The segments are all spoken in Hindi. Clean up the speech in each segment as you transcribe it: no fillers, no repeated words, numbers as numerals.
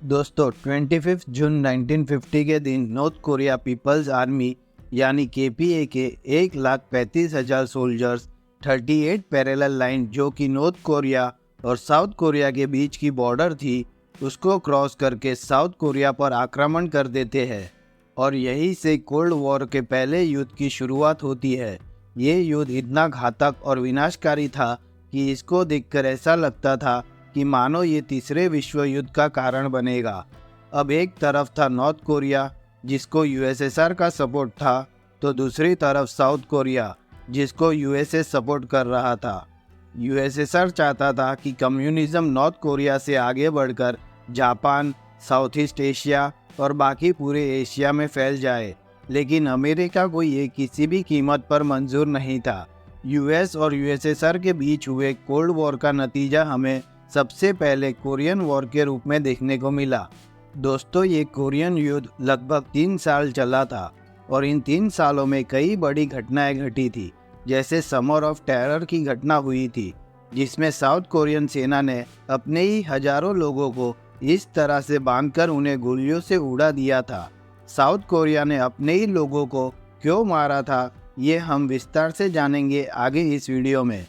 दोस्तों 25 जून 1950 के दिन नॉर्थ कोरिया पीपल्स आर्मी यानी केपीए के 1,35,000 सोल्जर्स 38 पैरेलल लाइन जो कि नॉर्थ कोरिया और साउथ कोरिया के बीच की बॉर्डर थी उसको क्रॉस करके साउथ कोरिया पर आक्रमण कर देते हैं और यहीं से कोल्ड वॉर के पहले युद्ध की शुरुआत होती है। ये युद्ध इतना घातक और विनाशकारी था कि इसको देखकर ऐसा लगता था कि मानो ये तीसरे विश्व युद्ध का कारण बनेगा। अब एक तरफ था नॉर्थ कोरिया जिसको यूएसएसआर का सपोर्ट था, तो दूसरी तरफ साउथ कोरिया जिसको यूएसए सपोर्ट कर रहा था। यूएसएसआर चाहता था कि कम्युनिज्म नॉर्थ कोरिया से आगे बढ़कर जापान, साउथ ईस्ट एशिया और बाकी पूरे एशिया में फैल जाए, लेकिन अमेरिका को ये किसी भी कीमत पर मंजूर नहीं था। यूएस और यूएसएसआर के बीच हुए कोल्ड वॉर का नतीजा हमें सबसे पहले कोरियन वॉर के रूप में देखने को मिला। दोस्तों, ये कोरियन युद्ध लगभग 3 साल चला था और इन 3 सालों में कई बड़ी घटनाएं घटी थी। जैसे समर ऑफ टेरर की घटना हुई थी जिसमें साउथ कोरियन सेना ने अपने ही हजारों लोगों को इस तरह से बांधकर उन्हें गोलियों से उड़ा दिया था। साउथ कोरिया ने अपने ही लोगों को क्यों मारा था ये हम विस्तार से जानेंगे आगे इस वीडियो में।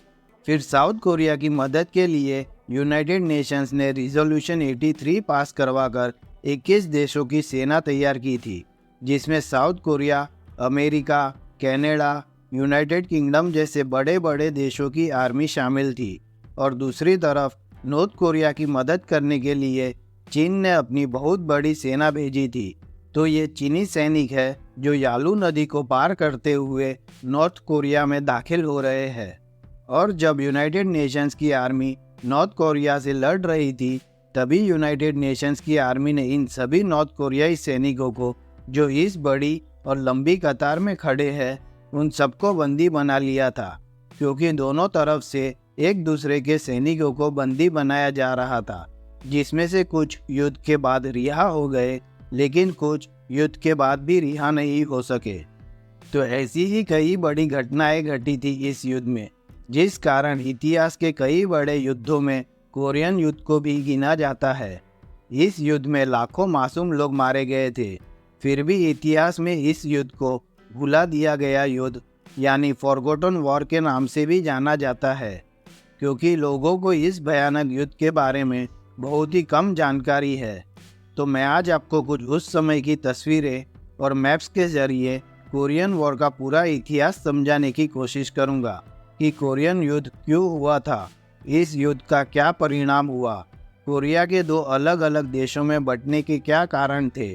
फिर साउथ कोरिया की मदद के लिए यूनाइटेड नेशंस ने रिजोल्यूशन 83 पास करवाकर 21 देशों की सेना तैयार की थी, जिसमें South Korea, America, Canada, United kingdom जैसे बड़े बड़े देशों की आर्मी शामिल थी। और दूसरी तरफ नॉर्थ कोरिया की मदद करने के लिए चीन ने अपनी बहुत बड़ी सेना भेजी थी। तो ये चीनी सैनिक है जो यालू नदी को पार करते हुए नॉर्थ कोरिया में दाखिल हो रहे हैं। और जब यूनाइटेड नेशंस की आर्मी नॉर्थ कोरिया से लड़ रही थी, तभी यूनाइटेड नेशंस की आर्मी ने इन सभी नॉर्थ कोरियाई सैनिकों को जो इस बड़ी और लंबी कतार में खड़े हैं उन सबको बंदी बना लिया था, क्योंकि दोनों तरफ से एक दूसरे के सैनिकों को बंदी बनाया जा रहा था, जिसमें से कुछ युद्ध के बाद रिहा हो गए, लेकिन कुछ युद्ध के बाद भी रिहा नहीं हो सके। तो ऐसी ही कई बड़ी घटनाएं घटी थी इस युद्ध में, जिस कारण इतिहास के कई बड़े युद्धों में कोरियन युद्ध को भी गिना जाता है। इस युद्ध में लाखों मासूम लोग मारे गए थे, फिर भी इतिहास में इस युद्ध को भुला दिया गया युद्ध यानी फॉरगॉटन वॉर के नाम से भी जाना जाता है, क्योंकि लोगों को इस भयानक युद्ध के बारे में बहुत ही कम जानकारी है। तो मैं आज आपको कुछ उस समय की तस्वीरें और मैप्स के जरिए कोरियन वॉर का पूरा इतिहास समझाने की कोशिश करूंगा कि कोरियन युद्ध क्यों हुआ था, इस युद्ध का क्या परिणाम हुआ, कोरिया के दो अलग अलग देशों में बंटने के क्या कारण थे,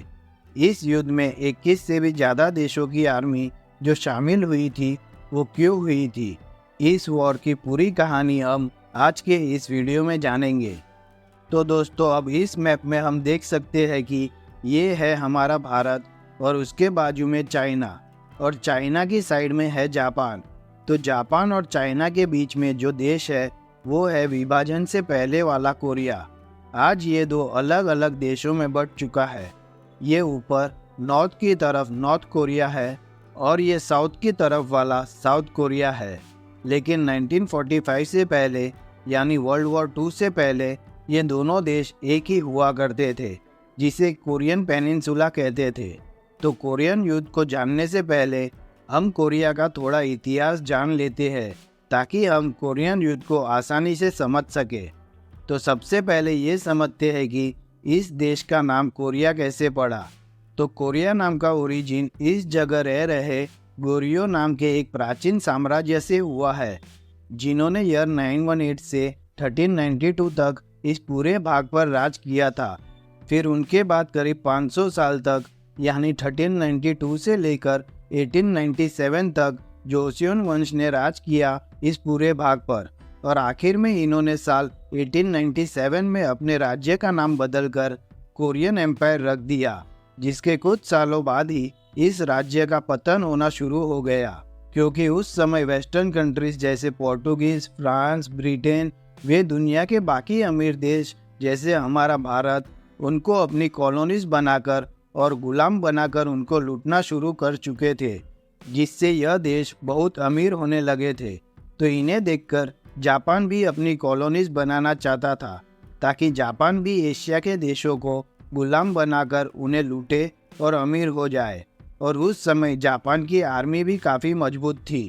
इस युद्ध में 21 से भी ज़्यादा देशों की आर्मी जो शामिल हुई थी वो क्यों हुई थी। इस वॉर की पूरी कहानी हम आज के इस वीडियो में जानेंगे। तो दोस्तों, अब इस मैप में हम देख सकते हैं कि ये है हमारा भारत और उसके बाजू में चाइना, और चाइना की साइड में है जापान। तो जापान और चाइना के बीच में जो देश है वो है विभाजन से पहले वाला कोरिया। आज ये दो अलग अलग देशों में बंट चुका है। ये ऊपर नॉर्थ की तरफ नॉर्थ कोरिया है और ये साउथ की तरफ वाला साउथ कोरिया है। लेकिन 1945 से पहले यानी वर्ल्ड वॉर 2 से पहले ये दोनों देश एक ही हुआ करते थे, जिसे कोरियन पेनिनसुला कहते थे। तो कोरियन युद्ध को जानने से पहले हम कोरिया का थोड़ा इतिहास जान लेते हैं, ताकि हम कोरियन युद्ध को आसानी से समझ सके। तो सबसे पहले ये समझते हैं कि इस देश का नाम कोरिया कैसे पड़ा। तो कोरिया नाम का ओरिजिन इस जगह रह रहे गोरियो नाम के एक प्राचीन साम्राज्य से हुआ है, जिन्होंने ईयर 918 से 1392 तक इस पूरे भाग पर राज किया था। फिर उनके बाद करीब 500 साल तक यानी 1392 से लेकर 1897 तक जोसियोन वंश ने राज किया इस पूरे भाग पर, और आखिर में इन्होंने साल 1897 में अपने राज्य का नाम बदलकर कोरियन एम्पायर रख दिया, जिसके कुछ सालों बाद ही इस राज्य का पतन होना शुरू हो गया, क्योंकि उस समय वेस्टर्न कंट्रीज जैसे पोर्टुगीज, फ्रांस, ब्रिटेन वे दुनिया के बाकी अमीर देश जैसे हमारा भारत उनको अपनी कॉलोनीज बनाकर और गुलाम बनाकर उनको लूटना शुरू कर चुके थे, जिससे यह देश बहुत अमीर होने लगे थे। तो इन्हें देखकर जापान भी अपनी कॉलोनीज बनाना चाहता था, ताकि जापान भी एशिया के देशों को गुलाम बनाकर उन्हें लूटे और अमीर हो जाए। और उस समय जापान की आर्मी भी काफ़ी मजबूत थी।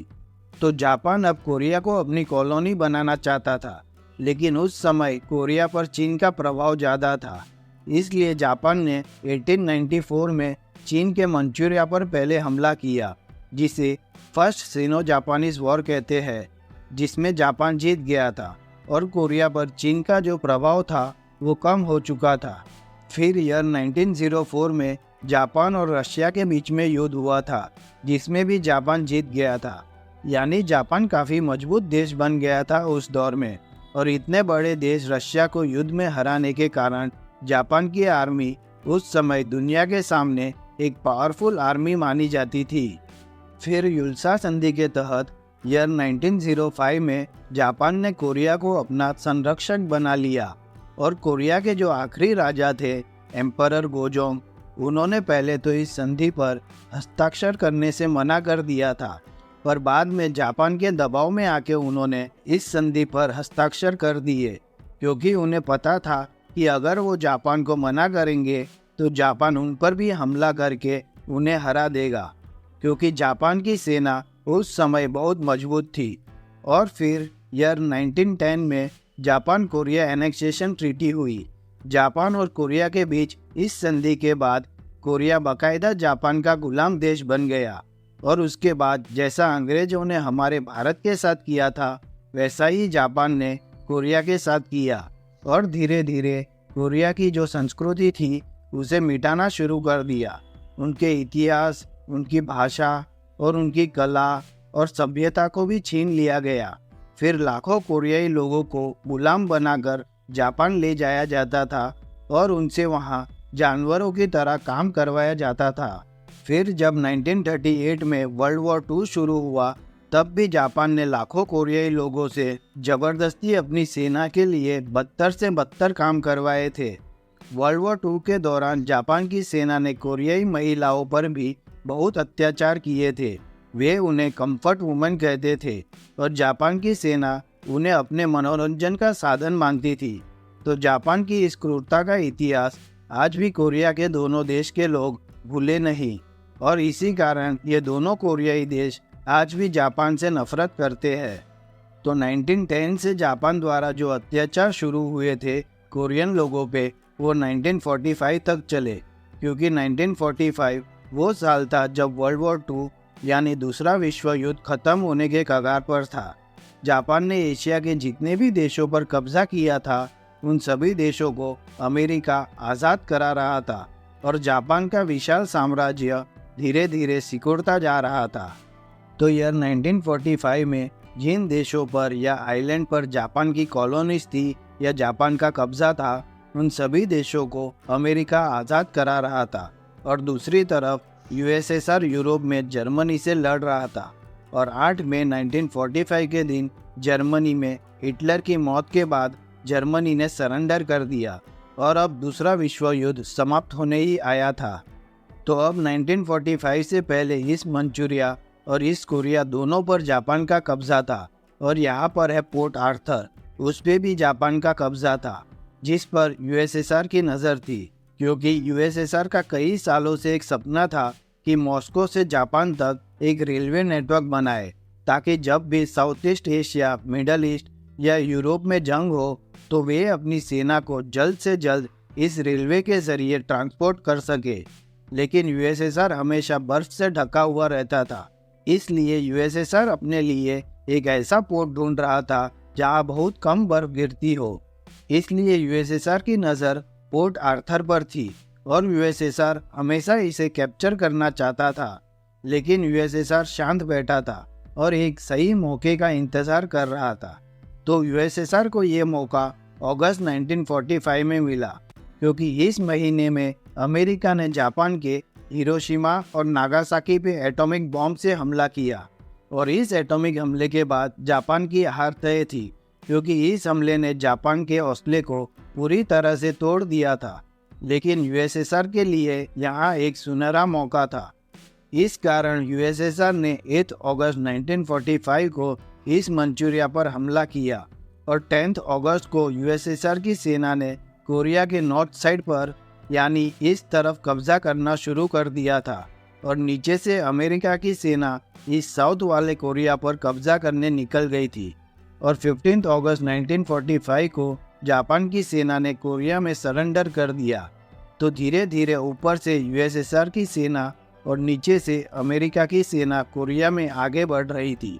तो जापान अब कोरिया को अपनी कॉलोनी बनाना चाहता था, लेकिन उस समय कोरिया पर चीन का प्रभाव ज़्यादा था। इसलिए जापान ने 1894 में चीन के मंचूरिया पर पहले हमला किया, जिसे फर्स्ट सिनो जापानीज वॉर कहते हैं, जिसमें जापान जीत गया था और कोरिया पर चीन का जो प्रभाव था वो कम हो चुका था। फिर ईयर 1904 में जापान और रशिया के बीच में युद्ध हुआ था, जिसमें भी जापान जीत गया था। यानी जापान काफ़ी मजबूत देश बन गया था उस दौर में। और इतने बड़े देश रशिया को युद्ध में हराने के कारण जापान की आर्मी उस समय दुनिया के सामने एक पावरफुल आर्मी मानी जाती थी। फिर यूल्सा संधि के तहत ईयर 1905 में जापान ने कोरिया को अपना संरक्षक बना लिया और कोरिया के जो आखिरी राजा थे एम्परर गोजोंग, उन्होंने पहले तो इस संधि पर हस्ताक्षर करने से मना कर दिया था, पर बाद में जापान के दबाव में आके उन्होंने इस संधि पर हस्ताक्षर कर दिए, क्योंकि उन्हें पता था कि अगर वो जापान को मना करेंगे तो जापान उन पर भी हमला करके उन्हें हरा देगा, क्योंकि जापान की सेना उस समय बहुत मजबूत थी। और फिर ईयर 1910 में जापान कोरिया एनेक्सेशन ट्रीटी हुई। जापान और कोरिया के बीच इस संधि के बाद कोरिया बाकायदा जापान का गुलाम देश बन गया। और उसके बाद जैसा अंग्रेजों ने हमारे भारत के साथ किया था, वैसा ही जापान ने कोरिया के साथ किया। और धीरे धीरे कोरिया की जो संस्कृति थी उसे मिटाना शुरू कर दिया। उनके इतिहास, उनकी भाषा और उनकी कला और सभ्यता को भी छीन लिया गया। फिर लाखों कोरियाई लोगों को गुलाम बनाकर जापान ले जाया जाता था और उनसे वहाँ जानवरों की तरह काम करवाया जाता था। फिर जब 1938 में वर्ल्ड वॉर II शुरू हुआ, तब भी जापान ने लाखों कोरियाई लोगों से ज़बरदस्ती अपनी सेना के लिए बदतर से बदतर काम करवाए थे। वर्ल्ड वॉर II के दौरान जापान की सेना ने कोरियाई महिलाओं पर भी बहुत अत्याचार किए थे। वे उन्हें कंफर्ट वुमेन कहते थे और जापान की सेना उन्हें अपने मनोरंजन का साधन मानती थी। तो जापान की इस क्रूरता का इतिहास आज भी कोरिया के दोनों देश के लोग भूले नहीं, और इसी कारण ये दोनों कोरियाई देश आज भी जापान से नफरत करते हैं। तो 1910 से जापान द्वारा जो अत्याचार शुरू हुए थे कोरियन लोगों पे, वो 1945 तक चले, क्योंकि 1945 वो साल था जब वर्ल्ड वॉर II यानी दूसरा विश्व युद्ध खत्म होने के कगार पर था। जापान ने एशिया के जितने भी देशों पर कब्जा किया था, उन सभी देशों को अमेरिका आज़ाद करा रहा था और जापान का विशाल साम्राज्य धीरे धीरे सिकुड़ता जा रहा था। तो ईयर 1945 में जिन देशों पर या आइलैंड पर जापान की कॉलोनीज थी या जापान का कब्जा था, उन सभी देशों को अमेरिका आज़ाद करा रहा था। और दूसरी तरफ यूएसएसआर यूरोप में जर्मनी से लड़ रहा था। और 8 मई 1945 के दिन जर्मनी में हिटलर की मौत के बाद जर्मनी ने सरेंडर कर दिया और अब दूसरा विश्व युद्ध समाप्त होने ही आया था। तो अब 1945 से पहले इस मंचूरिया और इस कोरिया दोनों पर जापान का कब्जा था। और यहाँ पर है पोर्ट आर्थर, उस पर भी जापान का कब्जा था, जिस पर यूएसएसआर की नज़र थी, क्योंकि यूएसएसआर का कई सालों से एक सपना था कि मॉस्को से जापान तक एक रेलवे नेटवर्क बनाए, ताकि जब भी south east Asia, middle east या यूरोप में जंग हो तो वे अपनी सेना को जल्द से जल्द इस रेलवे के जरिए ट्रांसपोर्ट कर सके। लेकिन यूएसएसआर हमेशा बर्फ से ढका हुआ रहता था, इसलिए यूएसएसआर अपने लिए एक ऐसा पोर्ट ढूंढ रहा था जहां बहुत कम बर्फ गिरती हो। इसलिए यूएसएसआर की नज़र पोर्ट आर्थर पर थी और यूएसएसआर हमेशा इसे कैप्चर करना चाहता था। लेकिन यूएसएसआर शांत बैठा था और एक सही मौके का इंतज़ार कर रहा था। तो यूएसएसआर को ये मौका अगस्त 1945 में मिला, क्योंकि इस महीने में अमेरिका ने जापान के हिरोशिमा और नागासाकी पे एटॉमिक बॉम्ब से हमला किया। और इस एटॉमिक हमले के बाद जापान की हार तय थी, क्योंकि इस हमले ने जापान के हौसले को पूरी तरह से तोड़ दिया था। लेकिन यूएसएसआर के लिए यहाँ एक सुनहरा मौका था। इस कारण यूएसएसआर ने 8 अगस्त 1945 को इस मंचूरिया पर हमला किया और 10 अगस्त को यूएसएसआर की सेना ने कोरिया के नॉर्थ साइड पर यानी इस तरफ कब्जा करना शुरू कर दिया था और नीचे से अमेरिका की सेना इस साउथ वाले कोरिया पर कब्जा करने निकल गई थी। और 15 अगस्त 1945 को जापान की सेना ने कोरिया में सरेंडर कर दिया। तो धीरे धीरे ऊपर से यूएसएसआर की सेना और नीचे से अमेरिका की सेना कोरिया में आगे बढ़ रही थी।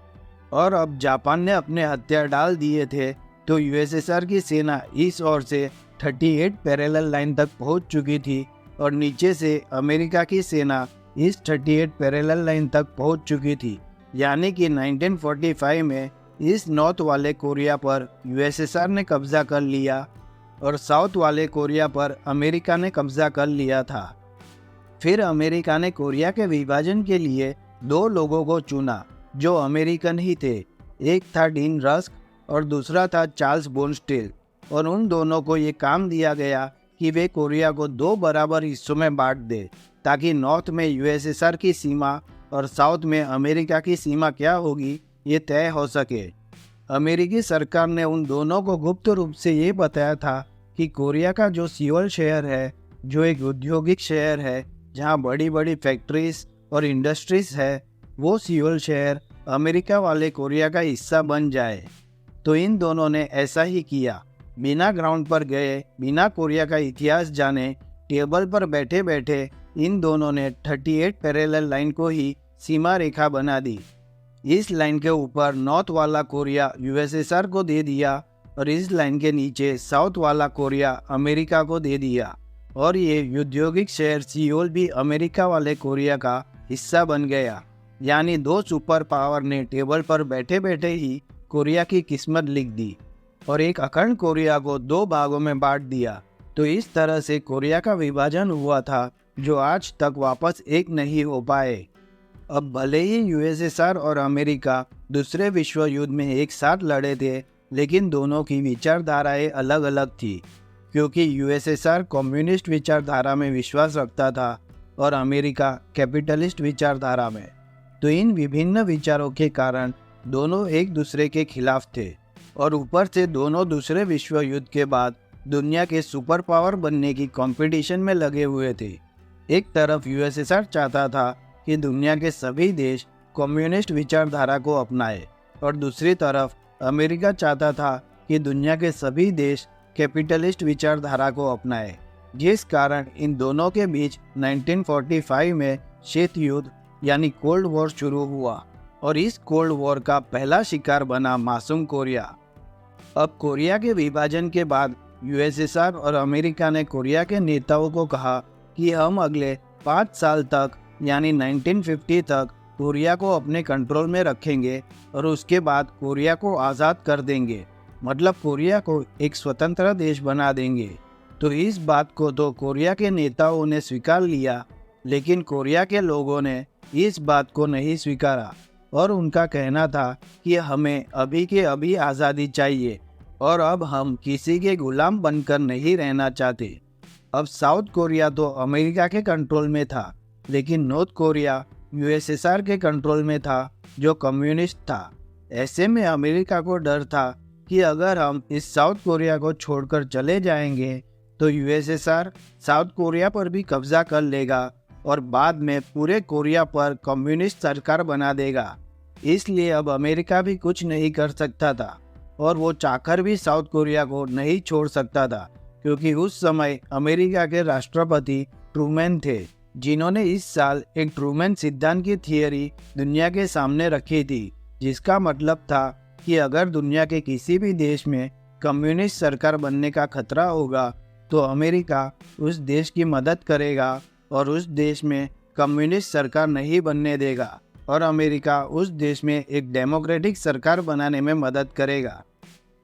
और अब जापान ने अपने हथियार डाल दिए थे तो यूएसएसआर की सेना इस ओर से 38 पैरेलल लाइन तक पहुंच चुकी थी और नीचे से अमेरिका की सेना इस 38 पैरेलल लाइन तक पहुंच चुकी थी। यानी कि 1945 में इस नॉर्थ वाले कोरिया पर यूएसएसआर ने कब्जा कर लिया और साउथ वाले कोरिया पर अमेरिका ने कब्जा कर लिया था। फिर अमेरिका ने कोरिया के विभाजन के लिए दो लोगों को चुना जो अमेरिकन ही थे। एक था डीन रस्क और दूसरा था चार्ल्स बोनस्टेल। और उन दोनों को ये काम दिया गया कि वे कोरिया को दो बराबर हिस्सों में बांट दे ताकि नॉर्थ में यूएसएसआर की सीमा और साउथ में अमेरिका की सीमा क्या होगी ये तय हो सके। अमेरिकी सरकार ने उन दोनों को गुप्त रूप से ये बताया था कि कोरिया का जो सियोल शहर है, जो एक औद्योगिक शहर है जहाँ बड़ी बड़ी फैक्ट्रीज और इंडस्ट्रीज है, वो सियोल शहर अमेरिका वाले कोरिया का हिस्सा बन जाए। तो इन दोनों ने ऐसा ही किया। बिना ग्राउंड पर गए, बिना कोरिया का इतिहास जाने, टेबल पर बैठे बैठे इन दोनों ने 38 पैरेलल लाइन को ही सीमा रेखा बना दी। इस लाइन के ऊपर नॉर्थ वाला कोरिया यूएसएसआर को दे दिया और इस लाइन के नीचे साउथ वाला कोरिया अमेरिका को दे दिया। और ये औद्योगिक शहर सियोल भी अमेरिका वाले कोरिया का हिस्सा बन गया। यानी दो सुपर पावर ने टेबल पर बैठे बैठे ही कोरिया की किस्मत लिख दी और एक अखंड कोरिया को दो भागों में बांट दिया। तो इस तरह से कोरिया का विभाजन हुआ था जो आज तक वापस एक नहीं हो पाए। अब भले ही यूएसएसआर और अमेरिका दूसरे विश्व युद्ध में एक साथ लड़े थे, लेकिन दोनों की विचारधाराएं अलग अलग थी क्योंकि यूएसएसआर कम्युनिस्ट विचारधारा में विश्वास रखता था और अमेरिका कैपिटलिस्ट विचारधारा में। तो इन विभिन्न विचारों के कारण दोनों एक दूसरे के खिलाफ थे और ऊपर से दोनों दूसरे विश्व युद्ध के बाद दुनिया के सुपर पावर बनने की कंपटीशन में लगे हुए थे। एक तरफ यूएसएसआर चाहता था कि दुनिया के सभी देश कम्युनिस्ट विचारधारा को अपनाए और दूसरी तरफ अमेरिका चाहता था कि दुनिया के सभी देश कैपिटलिस्ट विचारधारा को अपनाए, जिस कारण इन दोनों के बीच 1945 में शीत युद्ध यानी कोल्ड वॉर शुरू हुआ और इस कोल्ड वॉर का पहला शिकार बना मासूम कोरिया। अब कोरिया के विभाजन के बाद यूएसएसआर और अमेरिका ने कोरिया के नेताओं को कहा कि हम अगले 5 साल तक यानी 1950 तक कोरिया को अपने कंट्रोल में रखेंगे और उसके बाद कोरिया को आज़ाद कर देंगे, मतलब कोरिया को एक स्वतंत्र देश बना देंगे। तो इस बात को तो कोरिया के नेताओं ने स्वीकार लिया, लेकिन कोरिया के लोगों ने इस बात को नहीं स्वीकारा और उनका कहना था कि हमें अभी के अभी आज़ादी चाहिए और अब हम किसी के गुलाम बनकर नहीं रहना चाहते। अब साउथ कोरिया तो अमेरिका के कंट्रोल में था, लेकिन नॉर्थ कोरिया यूएसएसआर के कंट्रोल में था जो कम्युनिस्ट था। ऐसे में अमेरिका को डर था कि अगर हम इस साउथ कोरिया को छोड़कर चले जाएंगे तो यूएसएसआर साउथ कोरिया पर भी कब्जा कर लेगा और बाद में पूरे कोरिया पर कम्युनिस्ट सरकार बना देगा। इसलिए अब अमेरिका भी कुछ नहीं कर सकता था और वो चाहकर भी साउथ कोरिया को नहीं छोड़ सकता था, क्योंकि उस समय अमेरिका के राष्ट्रपति ट्रूमैन थे, जिन्होंने इस साल एक ट्रूमैन सिद्धांत की थियरी दुनिया के सामने रखी थी, जिसका मतलब था कि अगर दुनिया के किसी भी देश में कम्युनिस्ट सरकार बनने का खतरा होगा तो अमेरिका उस देश की मदद करेगा और उस देश में कम्युनिस्ट सरकार नहीं बनने देगा और अमेरिका उस देश में एक डेमोक्रेटिक सरकार बनाने में मदद करेगा।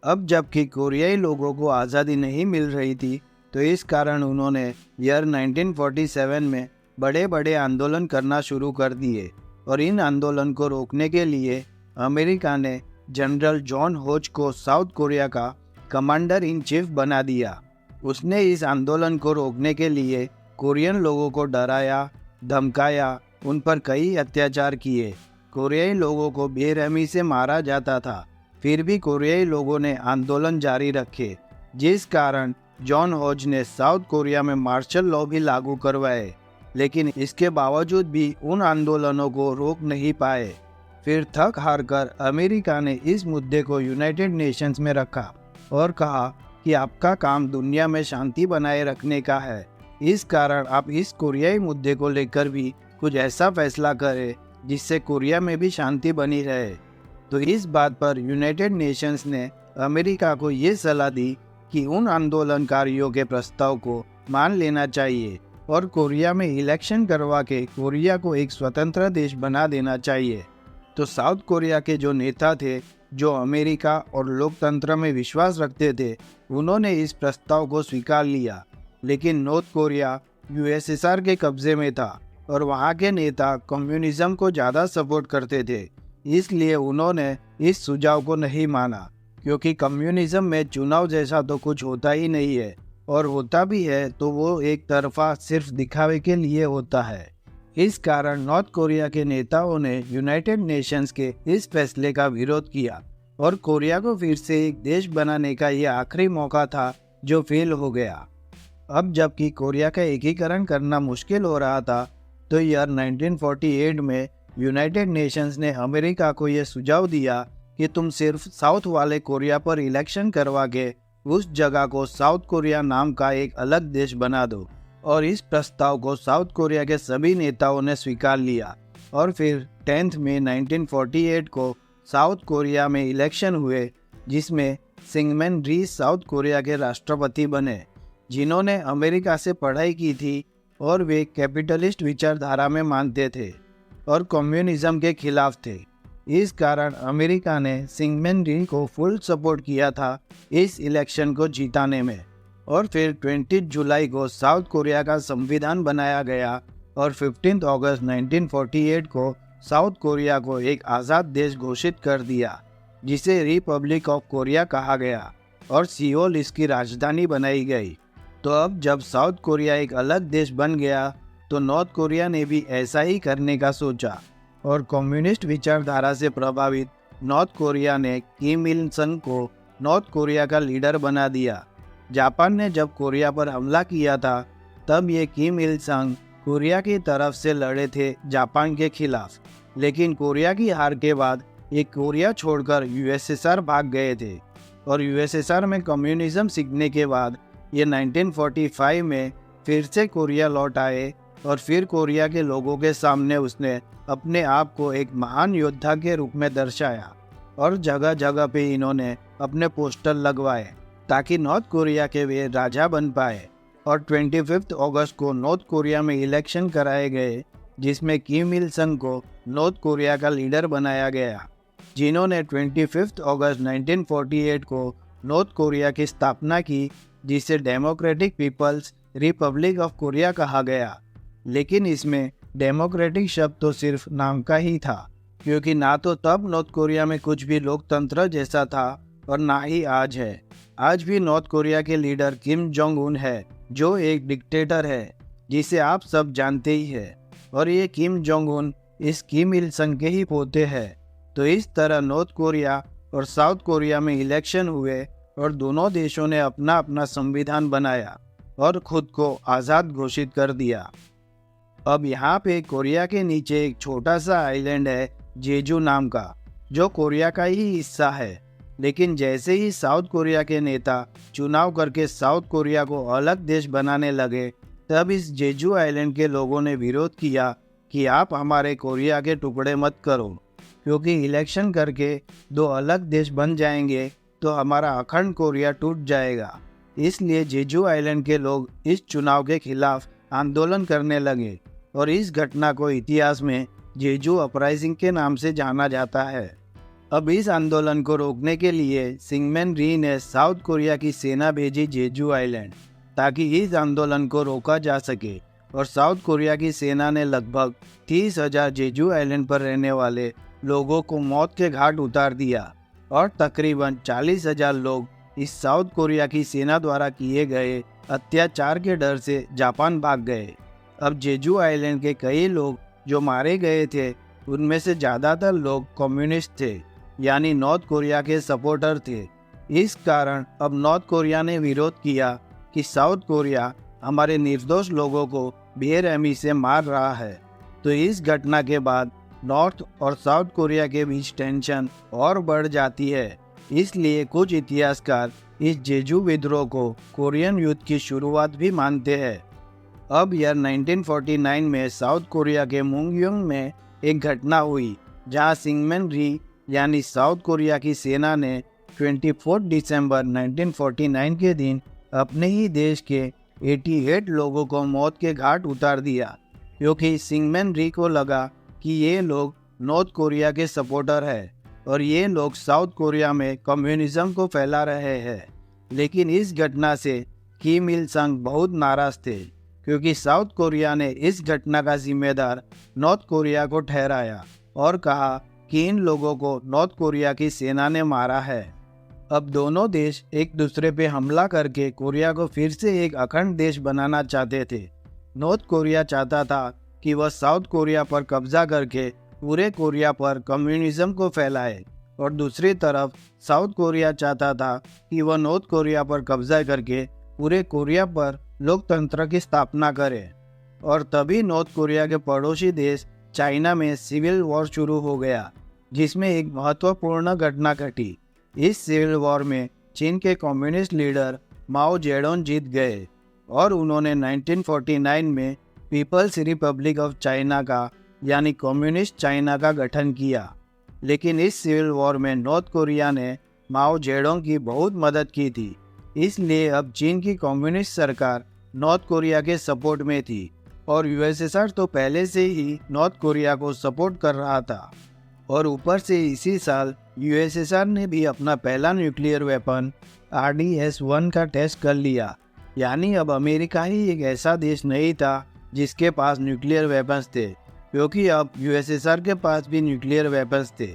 अब जबकि कोरियाई लोगों को आज़ादी नहीं मिल रही थी, तो इस कारण उन्होंने ईयर 1947 में बड़े बड़े आंदोलन करना शुरू कर दिए और इन आंदोलन को रोकने के लिए अमेरिका ने जनरल जॉन होच को साउथ कोरिया का कमांडर इन चीफ बना दिया। उसने इस आंदोलन को रोकने के लिए कोरियन लोगों को डराया, धमकाया, उन पर कई अत्याचार किए। कोरियाई लोगों को बेरहमी से मारा जाता था, फिर भी कोरियाई लोगों ने आंदोलन जारी रखे, जिस कारण जॉन होज ने साउथ कोरिया में मार्शल लॉ भी लागू करवाए, लेकिन इसके बावजूद भी उन आंदोलनों को रोक नहीं पाए। फिर थक हार कर अमेरिका ने इस मुद्दे को यूनाइटेड नेशंस में रखा और कहा कि आपका काम दुनिया में शांति बनाए रखने का है, इस कारण आप इस कोरियाई मुद्दे को लेकर भी कुछ ऐसा फैसला करें जिससे कोरिया में भी शांति बनी रहे। तो इस बात पर यूनाइटेड नेशंस ने अमेरिका को ये सलाह दी कि उन आंदोलनकारियों के प्रस्ताव को मान लेना चाहिए और कोरिया में इलेक्शन करवा के कोरिया को एक स्वतंत्र देश बना देना चाहिए। तो साउथ कोरिया के जो नेता थे, जो अमेरिका और लोकतंत्र में विश्वास रखते थे, उन्होंने इस प्रस्ताव को स्वीकार लिया। लेकिन नॉर्थ कोरिया यूएसएसआर के कब्जे में था और वहाँ के नेता कम्युनिज्म को ज़्यादा सपोर्ट करते थे, इसलिए उन्होंने इस सुझाव को नहीं माना, क्योंकि कम्युनिज्म में चुनाव जैसा तो कुछ होता ही नहीं है, और होता भी है तो वो एक तरफा सिर्फ दिखावे के लिए होता है। इस कारण नॉर्थ कोरिया के नेताओं ने यूनाइटेड नेशंस के इस फैसले का विरोध किया और कोरिया को फिर से एक देश बनाने का ये आखिरी मौका था जो फेल हो गया। अब जबकि कोरिया का एकीकरण करना मुश्किल हो रहा था, तो ईयर 1948 में यूनाइटेड नेशंस ने अमेरिका को यह सुझाव दिया कि तुम सिर्फ साउथ वाले कोरिया पर इलेक्शन करवा के उस जगह को साउथ कोरिया नाम का एक अलग देश बना दो। और इस प्रस्ताव को साउथ कोरिया के सभी नेताओं ने स्वीकार लिया और फिर 10 मई 1948 को साउथ कोरिया में इलेक्शन हुए, जिसमें सिंगमैन री साउथ कोरिया के राष्ट्रपति बने, जिन्होंने अमेरिका से पढ़ाई की थी और वे कैपिटलिस्ट विचारधारा में मानते थे और कम्युनिज्म के खिलाफ थे। इस कारण अमेरिका ने सिंगमैन री को फुल सपोर्ट किया था इस इलेक्शन को जीताने में। और फिर 20 जुलाई को साउथ कोरिया का संविधान बनाया गया और 15 अगस्त 1948 को साउथ कोरिया को एक आज़ाद देश घोषित कर दिया, जिसे रिपब्लिक ऑफ कोरिया कहा गया और सियोल इसकी राजधानी बनाई गई। तो अब जब साउथ कोरिया एक अलग देश बन गया, तो नॉर्थ कोरिया ने भी ऐसा ही करने का सोचा और कम्युनिस्ट विचारधारा से प्रभावित नॉर्थ कोरिया ने किम इल संग को नॉर्थ कोरिया का लीडर बना दिया। जापान ने जब कोरिया पर हमला किया था, तब ये किम इल संग कोरिया की तरफ से लड़े थे जापान के खिलाफ, लेकिन कोरिया की हार के बाद ये कोरिया छोड़कर यूएसएसआर भाग गए थे और यूएसएसआर में कम्युनिज्म सीखने के बाद ये 1945 में फिर से कोरिया लौट आए और फिर कोरिया के लोगों के सामने उसने अपने आप को एक महान योद्धा के रूप में दर्शाया और जगह जगह पे इन्होंने अपने पोस्टर लगवाए ताकि नॉर्थ कोरिया के वे राजा बन पाए। और 25 अगस्त को नॉर्थ कोरिया में इलेक्शन कराए गए, जिसमें किम इल संग को नॉर्थ कोरिया का लीडर बनाया गया, जिन्होंने 25 अगस्त 1948 को नॉर्थ कोरिया की स्थापना की, जिसे Democratic People's Republic of Korea कहा गया। लेकिन इसमें डेमोक्रेटिक शब्द तो सिर्फ नाम का ही था, क्योंकि ना तो तब नॉर्थ कोरिया में कुछ भी लोकतंत्र जैसा था और ना ही आज है। आज भी नॉर्थ कोरिया के लीडर किम जोंग उन है, जो एक डिक्टेटर है, जिसे आप सब जानते ही है, और ये किम जोंग उन इस किम इल संग के ही पोते हैं। तो इस तरह नॉर्थ कोरिया और साउथ कोरिया में इलेक्शन हुए और दोनों देशों ने अपना अपना संविधान बनाया और खुद को आज़ाद घोषित कर दिया। अब यहाँ पे कोरिया के नीचे एक छोटा सा आइलैंड है जेजू नाम का, जो कोरिया का ही हिस्सा है। लेकिन जैसे ही साउथ कोरिया के नेता चुनाव करके साउथ कोरिया को अलग देश बनाने लगे, तब इस जेजू आइलैंड के लोगों ने विरोध किया कि आप हमारे कोरिया के टुकड़े मत करो, क्योंकि इलेक्शन करके दो अलग देश बन जाएंगे तो हमारा अखंड कोरिया टूट जाएगा। इसलिए जेजू आइलैंड के लोग इस चुनाव के खिलाफ आंदोलन करने लगे और इस घटना को इतिहास में जेजू अपराइजिंग के नाम से जाना जाता है। अब इस आंदोलन को रोकने के लिए सिंगमैन री ने साउथ कोरिया की सेना भेजी जेजू आइलैंड, ताकि इस आंदोलन को रोका जा सके, और साउथ कोरिया की सेना ने लगभग 30,000 जेजू आइलैंड पर रहने वाले लोगों को मौत के घाट उतार दिया और तकरीबन 40,000 लोग इस साउथ कोरिया की सेना द्वारा किए गए अत्याचार के डर से जापान भाग गए। अब जेजू आइलैंड के कई लोग जो मारे गए थे, उनमें से ज़्यादातर लोग कम्युनिस्ट थे, यानी नॉर्थ कोरिया के सपोर्टर थे। इस कारण अब नॉर्थ कोरिया ने विरोध किया कि साउथ कोरिया हमारे निर्दोष लोगों को बेरहमी से मार रहा है। तो इस घटना के बाद नॉर्थ और साउथ कोरिया के बीच टेंशन और बढ़ जाती है। इसलिए कुछ इतिहासकार इस जेजू विद्रोह को कोरियन युद्ध की शुरुआत भी मानते हैं। अब ईयर 1949 में साउथ कोरिया के मुंगयोंग में एक घटना हुई जहां सिंगमेन री यानी साउथ कोरिया की सेना ने 24 दिसंबर 1949 के दिन अपने ही देश के 88 लोगों को मौत के घाट उतार दिया, क्योंकि सिंगमेन री को लगा कि ये लोग नॉर्थ कोरिया के सपोर्टर हैं और ये लोग साउथ कोरिया में कम्युनिज्म को फैला रहे हैं। लेकिन इस घटना से किम इल संग बहुत नाराज थे, क्योंकि साउथ कोरिया ने इस घटना का जिम्मेदार नॉर्थ कोरिया को ठहराया और कहा कि इन लोगों को नॉर्थ कोरिया की सेना ने मारा है। अब दोनों देश एक दूसरे पे हमला करके कोरिया को फिर से एक अखंड देश बनाना चाहते थे। नॉर्थ कोरिया चाहता था कि वह साउथ कोरिया पर कब्जा करके पूरे कोरिया पर कम्युनिज्म को फैलाए, और दूसरी तरफ साउथ कोरिया चाहता था कि वह नॉर्थ कोरिया पर कब्जा करके पूरे कोरिया पर लोकतंत्र की स्थापना करे। और तभी नॉर्थ कोरिया के पड़ोसी देश चाइना में सिविल वॉर शुरू हो गया, जिसमें एक महत्वपूर्ण घटना घटी। इस सिविल वॉर में चीन के कम्युनिस्ट लीडर माओ जेडोंग जीत गए और उन्होंने 1949 में पीपल्स रिपब्लिक ऑफ चाइना का यानी कम्युनिस्ट चाइना का गठन किया। लेकिन इस सिविल वॉर में नॉर्थ कोरिया ने माओ जेडोंग की बहुत मदद की थी, इसलिए अब चीन की कम्युनिस्ट सरकार नॉर्थ कोरिया के सपोर्ट में थी और यूएसएसआर तो पहले से ही नॉर्थ कोरिया को सपोर्ट कर रहा था। और ऊपर से इसी साल यूएसएसआर ने भी अपना पहला न्यूक्लियर वेपन RDS-1 का टेस्ट कर लिया, यानी अब अमेरिका ही एक ऐसा देश नहीं था जिसके पास न्यूक्लियर वेपन्स थे, क्योंकि अब यूएसएसआर के पास भी न्यूक्लियर वेपन्स थे।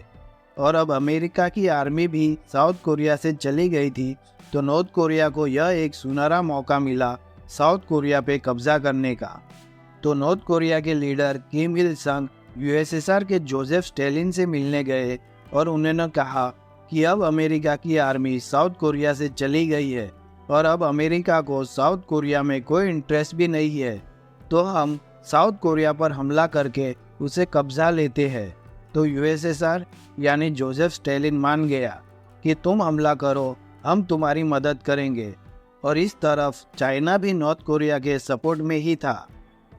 और अब अमेरिका की आर्मी भी साउथ कोरिया से चली गई थी, तो नॉर्थ कोरिया को यह एक सुनहरा मौका मिला साउथ कोरिया पे कब्जा करने का। तो नॉर्थ कोरिया के लीडर किम इल संग यूएसएसआर के जोसेफ स्टेलिन से मिलने गए और उन्होंने कहा कि अब अमेरिका की आर्मी साउथ कोरिया से चली गई है और अब अमेरिका को साउथ कोरिया में कोई इंटरेस्ट भी नहीं है, तो हम साउथ कोरिया पर हमला करके उसे कब्जा लेते हैं। तो यूएसएसआर यानी जोसेफ स्टेलिन मान गया कि तुम हमला करो, हम तुम्हारी मदद करेंगे। और इस तरफ चाइना भी नॉर्थ कोरिया के सपोर्ट में ही था।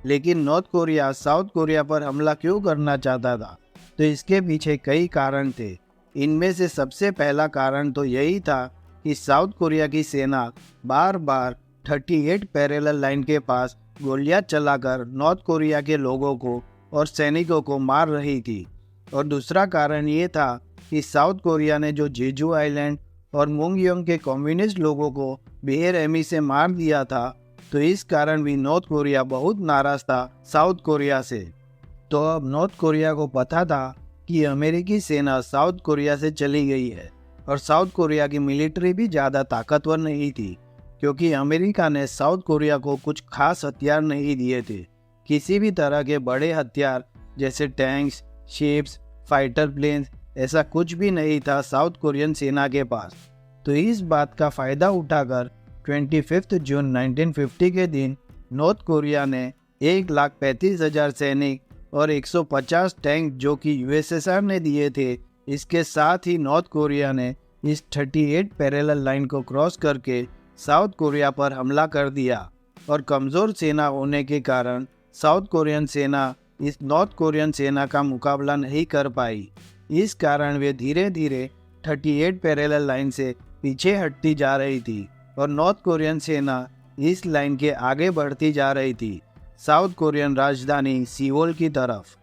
लेकिन नॉर्थ कोरिया साउथ कोरिया पर हमला क्यों करना चाहता था? तो इसके पीछे कई कारण थे। इनमें से सबसे पहला कारण तो यही था कि साउथ कोरिया की सेना बार बार 38 पैरेलल लाइन के पास गोलियां चलाकर नॉर्थ कोरिया के लोगों को और सैनिकों को मार रही थी। और दूसरा कारण ये था कि साउथ कोरिया ने जो जेजू आइलैंड और मुंगयोंग के कम्युनिस्ट लोगों को बेरहमी से मार दिया था, तो इस कारण भी नॉर्थ कोरिया बहुत नाराज था साउथ कोरिया से। तो अब नॉर्थ कोरिया को पता था कि अमेरिकी सेना साउथ कोरिया से चली गई है और साउथ कोरिया की मिलिट्री भी ज़्यादा ताकतवर नहीं थी, क्योंकि अमेरिका ने साउथ कोरिया को कुछ खास हथियार नहीं दिए थे। किसी भी तरह के बड़े हथियार जैसे टैंक्स, शिप्स, फाइटर प्लेन्स ऐसा कुछ भी नहीं था साउथ कोरियन सेना के पास। तो इस बात का फ़ायदा उठाकर 25 जून 1950 के दिन नॉर्थ कोरिया ने 1,35,000 सैनिक और 150 टैंक जो कि यूएसएसआर ने दिए थे, इसके साथ ही नॉर्थ कोरिया ने इस 38 पैरेलल लाइन को क्रॉस करके साउथ कोरिया पर हमला कर दिया। और कमज़ोर सेना होने के कारण साउथ कोरियन सेना इस नॉर्थ कोरियन सेना का मुकाबला नहीं कर पाई। इस कारण वे धीरे धीरे 38 पैरेलल लाइन से पीछे हटती जा रही थी और नॉर्थ कोरियन सेना इस लाइन के आगे बढ़ती जा रही थी साउथ कोरियन राजधानी सियोल की तरफ।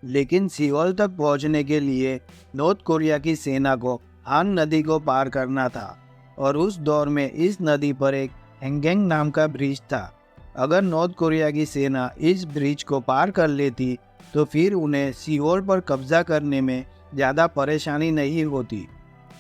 लेकिन सियोल तक पहुंचने के लिए नॉर्थ कोरिया की सेना को हान नदी को पार करना था और उस दौर में इस नदी पर एक हैंगेंग नाम का ब्रिज था। अगर नॉर्थ कोरिया की सेना इस ब्रिज को पार कर लेती तो फिर उन्हें सियोल पर कब्जा करने में ज़्यादा परेशानी नहीं होती।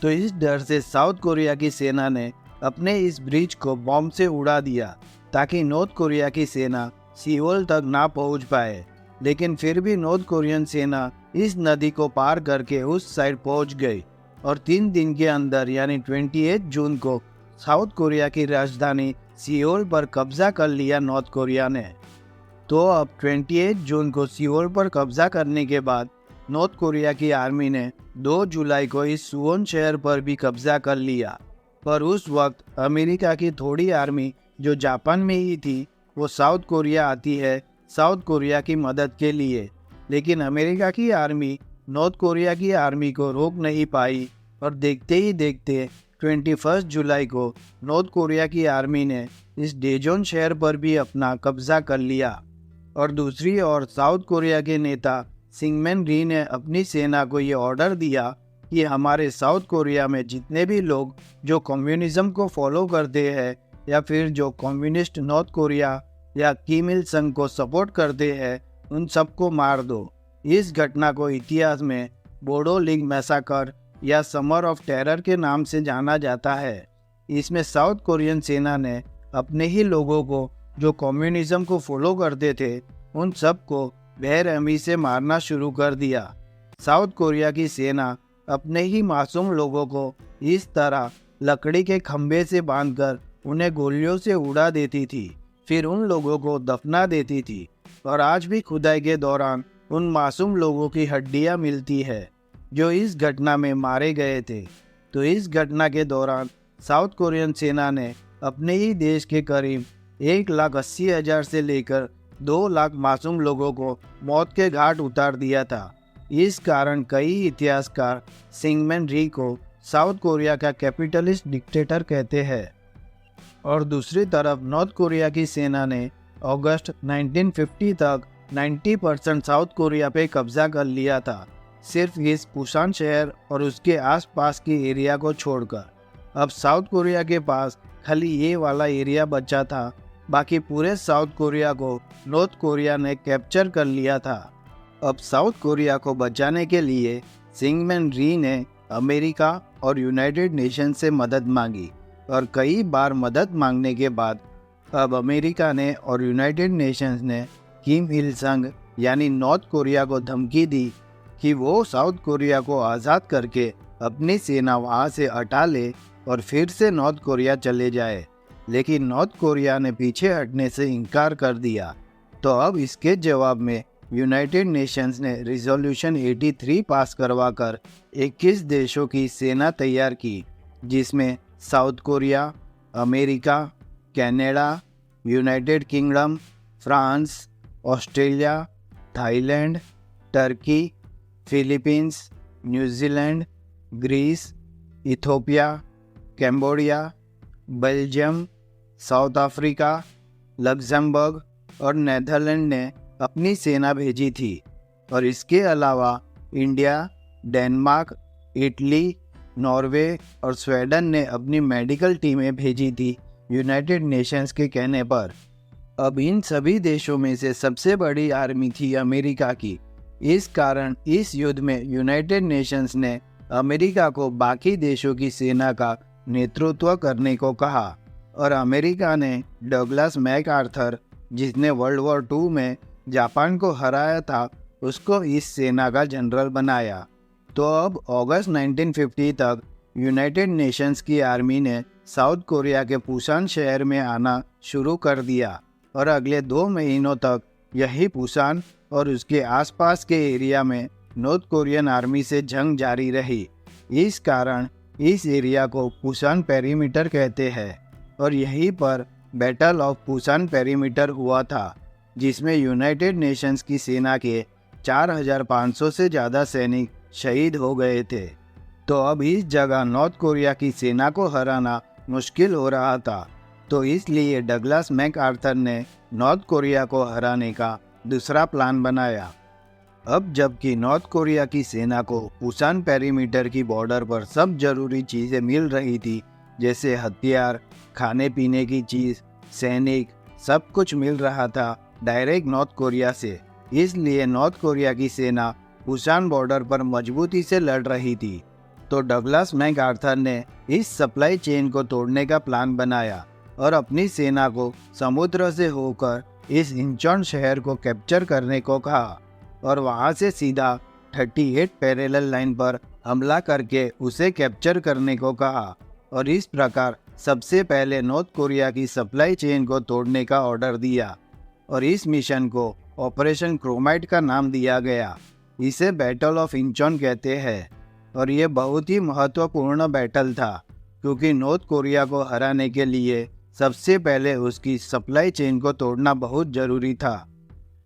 तो इस डर से साउथ कोरिया की सेना ने अपने इस ब्रिज को बॉम्ब से उड़ा दिया ताकि नॉर्थ कोरिया की सेना सियोल तक ना पहुंच पाए। लेकिन फिर भी नॉर्थ कोरियन सेना इस नदी को पार करके उस साइड पहुंच गई और 3 दिन के अंदर यानी 28 जून को साउथ कोरिया की राजधानी सियोल पर कब्जा कर लिया नॉर्थ कोरिया ने। तो अब 28 जून को सियोल पर कब्जा करने के बाद नॉर्थ कोरिया की आर्मी ने 2 जुलाई को इस सुवोन शहर पर भी कब्जा कर लिया। पर उस वक्त अमेरिका की थोड़ी आर्मी जो जापान में ही थी, वो साउथ कोरिया आती है साउथ कोरिया की मदद के लिए। लेकिन अमेरिका की आर्मी नॉर्थ कोरिया की आर्मी को रोक नहीं पाई और देखते ही देखते 21 जुलाई को नॉर्थ कोरिया की आर्मी ने इस डेजोन शहर पर भी अपना कब्जा कर लिया। और दूसरी ओर साउथ कोरिया के नेता सिंगमैन री ने अपनी सेना को ये ऑर्डर दिया कि हमारे साउथ कोरिया में जितने भी लोग जो कम्युनिज्म को फॉलो करते हैं या फिर जो कम्युनिस्ट नॉर्थ कोरिया या किम इल संग को सपोर्ट करते हैं, उन सबको मार दो। इस घटना को इतिहास में बोडो लीग मैसाकर या समर ऑफ टेरर के नाम से जाना जाता है। इसमें साउथ कोरियन सेना ने अपने ही लोगों को जो कम्युनिज्म को फॉलो करते थे, उन सबको बेरहमी से मारना शुरू कर दिया। साउथ कोरिया की सेना अपने ही मासूम लोगों को इस तरह लकड़ी के खंभे से बांधकर उन्हें गोलियों से उड़ा देती थी, फिर उन लोगों को दफना देती थी। और आज भी खुदाई के दौरान उन मासूम लोगों की हड्डियां मिलती है जो इस घटना में मारे गए थे। तो इस घटना के दौरान साउथ कोरियन सेना ने अपने ही देश के करीब 1,80,000 से लेकर 2 लाख मासूम लोगों को मौत के घाट उतार दिया था। इस कारण कई इतिहासकार सिंगमैन री को साउथ कोरिया का कैपिटलिस्ट डिक्टेटर कहते हैं। और दूसरी तरफ नॉर्थ कोरिया की सेना ने अगस्त 1950 तक 90% साउथ कोरिया पे कब्जा कर लिया था, सिर्फ इस पुसान शहर और उसके आसपास के एरिया को छोड़कर। अब साउथ कोरिया के पास खाली ये वाला एरिया बचा था, बाकी पूरे साउथ कोरिया को नॉर्थ कोरिया ने कैप्चर कर लिया था। अब साउथ कोरिया को बचाने के लिए सिंगमैन री ने अमेरिका और यूनाइटेड नेशन से मदद मांगी और कई बार मदद मांगने के बाद अब अमेरिका ने और यूनाइटेड नेशंस ने किम इल संग यानी नॉर्थ कोरिया को धमकी दी कि वो साउथ कोरिया को आज़ाद करके अपनी सेना वहाँ से हटा ले और फिर से नॉर्थ कोरिया चले जाए। लेकिन नॉर्थ कोरिया ने पीछे हटने से इनकार कर दिया। तो अब इसके जवाब में यूनाइटेड नेशंस ने रिजोल्यूशन 83 पास करवाकर 21 देशों की सेना तैयार की, जिसमें South Korea, America, Canada, United Kingdom, France, Australia, Thailand, Turkey, Philippines, New Zealand, Greece, Ethiopia, Cambodia, Belgium, South Africa, Luxembourg और नीदरलैंड ने अपनी सेना भेजी थी। और इसके अलावा इंडिया, डेनमार्क, इटली, नॉर्वे और स्वीडन ने अपनी मेडिकल टीमें भेजी थी यूनाइटेड नेशंस के कहने पर। अब इन सभी देशों में से सबसे बड़ी आर्मी थी अमेरिका की। इस कारण इस युद्ध में यूनाइटेड नेशंस ने अमेरिका को बाकी देशों की सेना का नेतृत्व करने को कहा और अमेरिका ने डगलस मैकआर्थर, जिसने वर्ल्ड वॉर II में जापान को हराया था, उसको इस सेना का जनरल बनाया। तो अब अगस्त 1950 तक यूनाइटेड नेशंस की आर्मी ने साउथ कोरिया के पुसान शहर में आना शुरू कर दिया और अगले 2 महीनों तक यही पुसान और उसके आसपास के एरिया में नॉर्थ कोरियन आर्मी से जंग जारी रही। इस कारण इस एरिया को पुसान पेरीमीटर कहते हैं और यहीं पर बैटल ऑफ पुसान पेरीमीटर हुआ था, जिसमें यूनाइटेड नेशंस की सेना के 4,500 से ज़्यादा सैनिक शहीद हो गए थे। तो अब इस जगह नॉर्थ कोरिया की सेना को हराना मुश्किल हो रहा था, तो इसलिए डगलस मैकआर्थर ने नॉर्थ कोरिया को हराने का दूसरा प्लान बनाया। अब जबकि नॉर्थ कोरिया की सेना को पुसान पेरीमीटर की बॉर्डर पर सब जरूरी चीज़ें मिल रही थी, जैसे हथियार, खाने पीने की चीज़, सैनिक, सब कुछ मिल रहा था डायरेक्ट नॉर्थ कोरिया से, इसलिए नॉर्थ कोरिया की सेना पुसान बॉर्डर पर मजबूती से लड़ रही थी। तो डगलस मैकआर्थर ने इस सप्लाई चेन को तोड़ने का प्लान बनाया और अपनी सेना को समुद्र से होकर इस इंचॉन शहर को कैप्चर करने को कहा और वहां से सीधा 38 पैरेलल लाइन पर हमला करके उसे कैप्चर करने को कहा। और इस प्रकार सबसे पहले नॉर्थ कोरिया की सप्लाई चेन को तोड़ने का ऑर्डर दिया और इस मिशन को ऑपरेशन क्रोमाइट का नाम दिया गया। इसे बैटल ऑफ इंचॉन कहते हैं और ये बहुत ही महत्वपूर्ण बैटल था क्योंकि नॉर्थ कोरिया को हराने के लिए सबसे पहले उसकी सप्लाई चेन को तोड़ना बहुत ज़रूरी था।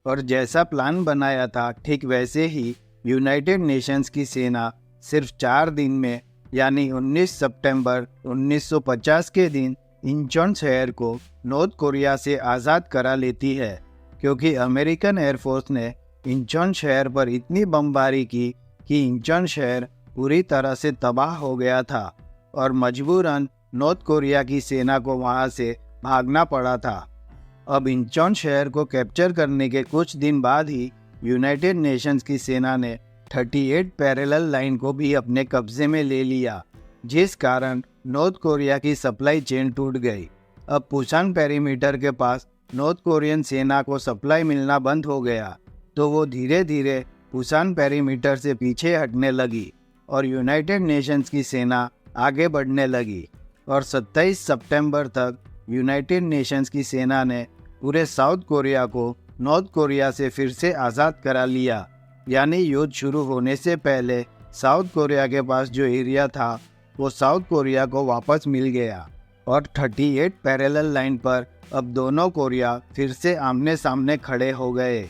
और जैसा प्लान बनाया था ठीक वैसे ही यूनाइटेड नेशंस की सेना सिर्फ 4 दिन में यानी 19 सितंबर 1950 के दिन इंचॉन शहर को नॉर्थ कोरिया से आज़ाद करा लेती है क्योंकि अमेरिकन एयरफोर्स ने इंचॉन शहर पर इतनी बमबारी की कि इंचॉन शहर पूरी तरह से तबाह हो गया था और मजबूरन नॉर्थ कोरिया की सेना को वहां से भागना पड़ा था। अब इंचॉन शहर को कैप्चर करने के कुछ दिन बाद ही यूनाइटेड नेशंस की सेना ने 38 पैरेलल लाइन को भी अपने कब्जे में ले लिया, जिस कारण नॉर्थ कोरिया की सप्लाई चेन टूट गई। अब पुसान पेरीमीटर के पास नॉर्थ कोरियन सेना को सप्लाई मिलना बंद हो गया, तो वो धीरे धीरे पुसान पेरीमीटर से पीछे हटने लगी और यूनाइटेड नेशंस की सेना आगे बढ़ने लगी। और 27 सितंबर तक यूनाइटेड नेशंस की सेना ने पूरे साउथ कोरिया को नॉर्थ कोरिया से फिर से आज़ाद करा लिया, यानी युद्ध शुरू होने से पहले साउथ कोरिया के पास जो एरिया था वो साउथ कोरिया को वापस मिल गया और 38 पैरेलल लाइन पर अब दोनों कोरिया फिर से आमने सामने खड़े हो गए।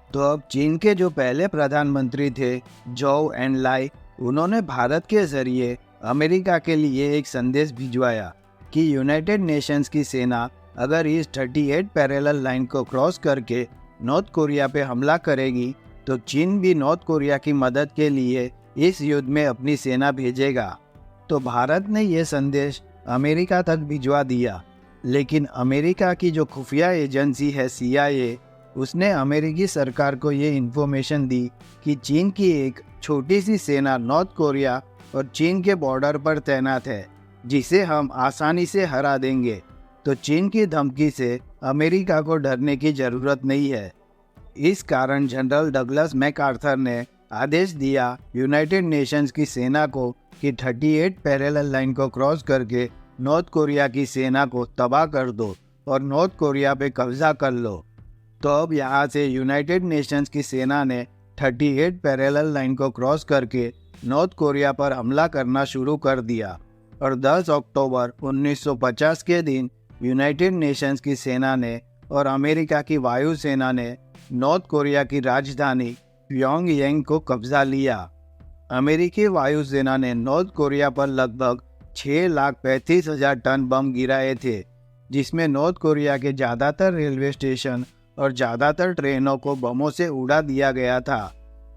तो अब चीन के जो पहले प्रधानमंत्री थे जोउ एनलाई, उन्होंने भारत के जरिए अमेरिका के लिए एक संदेश भिजवाया कि यूनाइटेड नेशंस की सेना अगर इस 38 पैरेलल लाइन को क्रॉस करके नॉर्थ कोरिया पे हमला करेगी तो चीन भी नॉर्थ कोरिया की मदद के लिए इस युद्ध में अपनी सेना भेजेगा। तो भारत ने यह संदेश अमेरिका तक भिजवा दिया, लेकिन अमेरिका की जो खुफिया एजेंसी है CIA, उसने अमेरिकी सरकार को ये इन्फॉर्मेशन दी कि चीन की एक छोटी सी सेना नॉर्थ कोरिया और चीन के बॉर्डर पर तैनात है, जिसे हम आसानी से हरा देंगे। तो चीन की धमकी से अमेरिका को डरने की ज़रूरत नहीं है। इस कारण जनरल डगलस मैकआर्थर ने आदेश दिया यूनाइटेड नेशंस की सेना को कि 38 पैरेलल लाइन को क्रॉस करके नॉर्थ कोरिया की सेना को तबाह कर दो और नॉर्थ कोरिया पे कब्जा कर लो। तो अब यहाँ से यूनाइटेड नेशंस की सेना ने 38 पैरेलल लाइन को क्रॉस करके नॉर्थ कोरिया पर हमला करना शुरू कर दिया और 10 अक्टूबर 1950 के दिन यूनाइटेड नेशंस की सेना ने और अमेरिका की वायुसेना ने नॉर्थ कोरिया की राजधानी प्योंगयांग को कब्जा लिया। अमेरिकी वायुसेना ने नॉर्थ कोरिया पर लगभग 6,35,000 टन बम गिराए थे, जिसमें नॉर्थ कोरिया के ज़्यादातर रेलवे स्टेशन और ज़्यादातर ट्रेनों को बमों से उड़ा दिया गया था।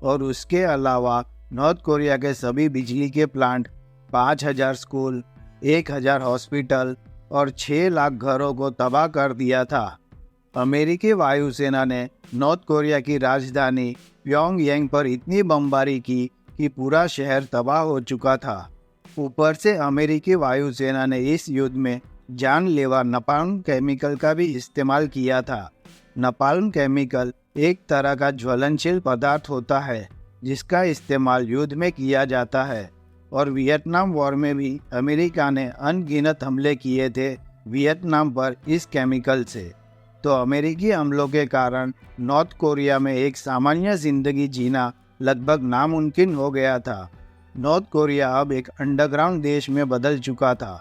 और उसके अलावा नॉर्थ कोरिया के सभी बिजली के प्लांट, 5,000 स्कूल, 1,000 हॉस्पिटल और 6 लाख घरों को तबाह कर दिया था। अमेरिकी वायुसेना ने नॉर्थ कोरिया की राजधानी प्योंगयांग पर इतनी बमबारी की कि पूरा शहर तबाह हो चुका था। ऊपर से अमेरिकी वायुसेना ने इस युद्ध में जानलेवा नपाल्म केमिकल का भी इस्तेमाल किया था। नपाल्म केमिकल एक तरह का ज्वलनशील पदार्थ होता है जिसका इस्तेमाल युद्ध में किया जाता है और वियतनाम वॉर में भी अमेरिका ने अनगिनत हमले किए थे वियतनाम पर इस केमिकल से। तो अमेरिकी हमलों के कारण नॉर्थ कोरिया में एक सामान्य जिंदगी जीना लगभग नामुमकिन हो गया था। नॉर्थ कोरिया अब एक अंडरग्राउंड देश में बदल चुका था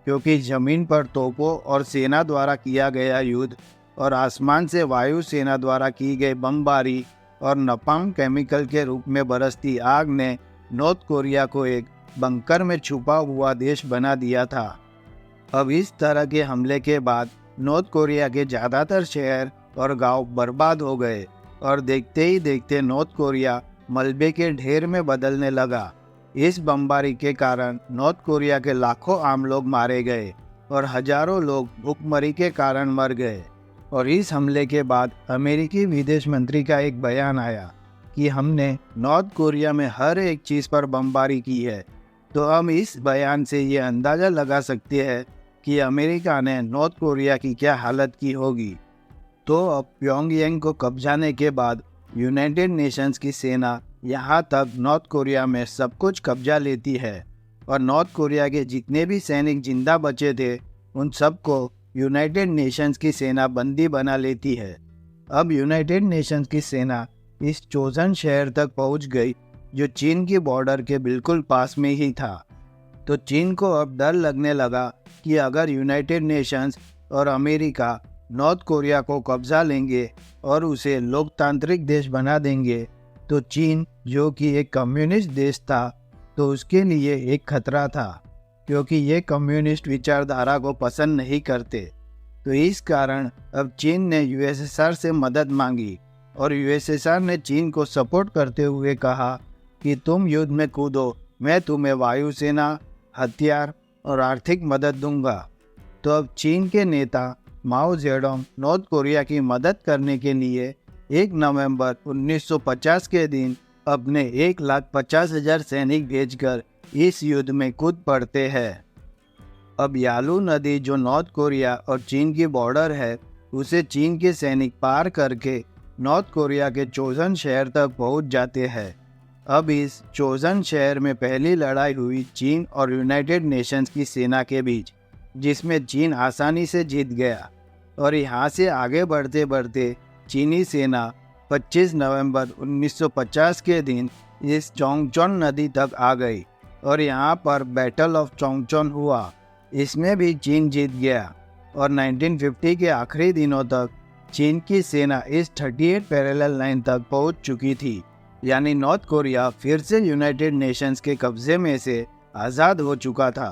क्योंकि जमीन पर तोपों और सेना द्वारा किया गया युद्ध और आसमान से वायु सेना द्वारा की गई बमबारी और नपाल्म केमिकल के रूप में बरसती आग ने नॉर्थ कोरिया को एक बंकर में छुपा हुआ देश बना दिया था। अब इस तरह के हमले के बाद नॉर्थ कोरिया के ज़्यादातर शहर और गांव बर्बाद हो गए और देखते ही देखते नॉर्थ कोरिया मलबे के ढेर में बदलने लगा। इस बमबारी के कारण नॉर्थ कोरिया के लाखों आम लोग मारे गए और हजारों लोग भूखमरी के कारण मर गए। और इस हमले के बाद अमेरिकी विदेश मंत्री का एक बयान आया कि हमने नॉर्थ कोरिया में हर एक चीज़ पर बमबारी की है। तो हम इस बयान से ये अंदाज़ा लगा सकते हैं कि अमेरिका ने नॉर्थ कोरिया की क्या हालत की होगी। तो अब प्योंगयांग को कब्जाने के बाद यूनाइटेड नेशंस की सेना यहाँ तक नॉर्थ कोरिया में सब कुछ कब्जा लेती है और नॉर्थ कोरिया के जितने भी सैनिक जिंदा बचे थे उन सबको यूनाइटेड नेशंस की सेना बंदी बना लेती है। अब यूनाइटेड नेशंस की सेना इस चोजन शहर तक पहुंच गई जो चीन की बॉर्डर के बिल्कुल पास में ही था। तो चीन को अब डर लगने लगा कि अगर यूनाइटेड नेशंस और अमेरिका नॉर्थ कोरिया को कब्जा लेंगे और उसे लोकतांत्रिक देश बना देंगे तो चीन, जो कि एक कम्युनिस्ट देश था, तो उसके लिए एक खतरा था, क्योंकि ये कम्युनिस्ट विचारधारा को पसंद नहीं करते। तो इस कारण अब चीन ने यूएसएसआर से मदद मांगी और यूएसएसआर ने चीन को सपोर्ट करते हुए कहा कि तुम युद्ध में कूदो, मैं तुम्हें वायुसेना, हथियार और आर्थिक मदद दूंगा। तो अब चीन के नेता माओ जेडोंग नॉर्थ कोरिया की मदद करने के लिए 1 नवंबर 1950 के दिन अपने 1,50,000 सैनिक भेजकर इस युद्ध में कूद पड़ते हैं। अब यालू नदी, जो नॉर्थ कोरिया और चीन की बॉर्डर है, उसे चीन के सैनिक पार करके नॉर्थ कोरिया के चोजन शहर तक पहुंच जाते हैं। अब इस चोजन शहर में पहली लड़ाई हुई चीन और यूनाइटेड नेशंस की सेना के बीच, जिसमें चीन आसानी से जीत गया। और यहाँ से आगे बढ़ते बढ़ते चीनी सेना 25 नवंबर 1950 के दिन इस चोंगचोन नदी तक आ गई और यहाँ पर बैटल ऑफ चोंगचोन हुआ। इसमें भी चीन जीत गया और 1950 के आखिरी दिनों तक चीन की सेना इस 38 पैरेलल लाइन तक पहुँच चुकी थी, यानी नॉर्थ कोरिया फिर से यूनाइटेड नेशंस के कब्जे में से आज़ाद हो चुका था।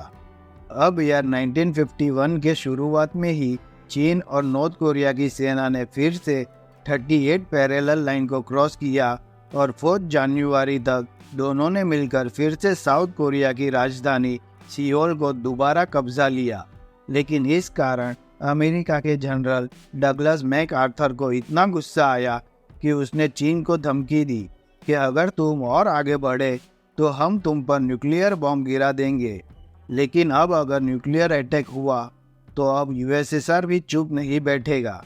अब यार 1951 के शुरुआत में ही चीन और नॉर्थ कोरिया की सेना ने फिर से 38 पैरेलल लाइन को क्रॉस किया और 4 जनवरी तक दोनों ने मिलकर फिर से साउथ कोरिया की राजधानी सियोल को दोबारा कब्जा लिया। लेकिन इस कारण अमेरिका के जनरल डगलस मैकआर्थर को इतना गुस्सा आया कि उसने चीन को धमकी दी कि अगर तुम और आगे बढ़े तो हम तुम पर न्यूक्लियर बॉम्ब गिरा देंगे। लेकिन अब अगर न्यूक्लियर अटैक हुआ तो अब यूएसएसआर भी चुप नहीं बैठेगा,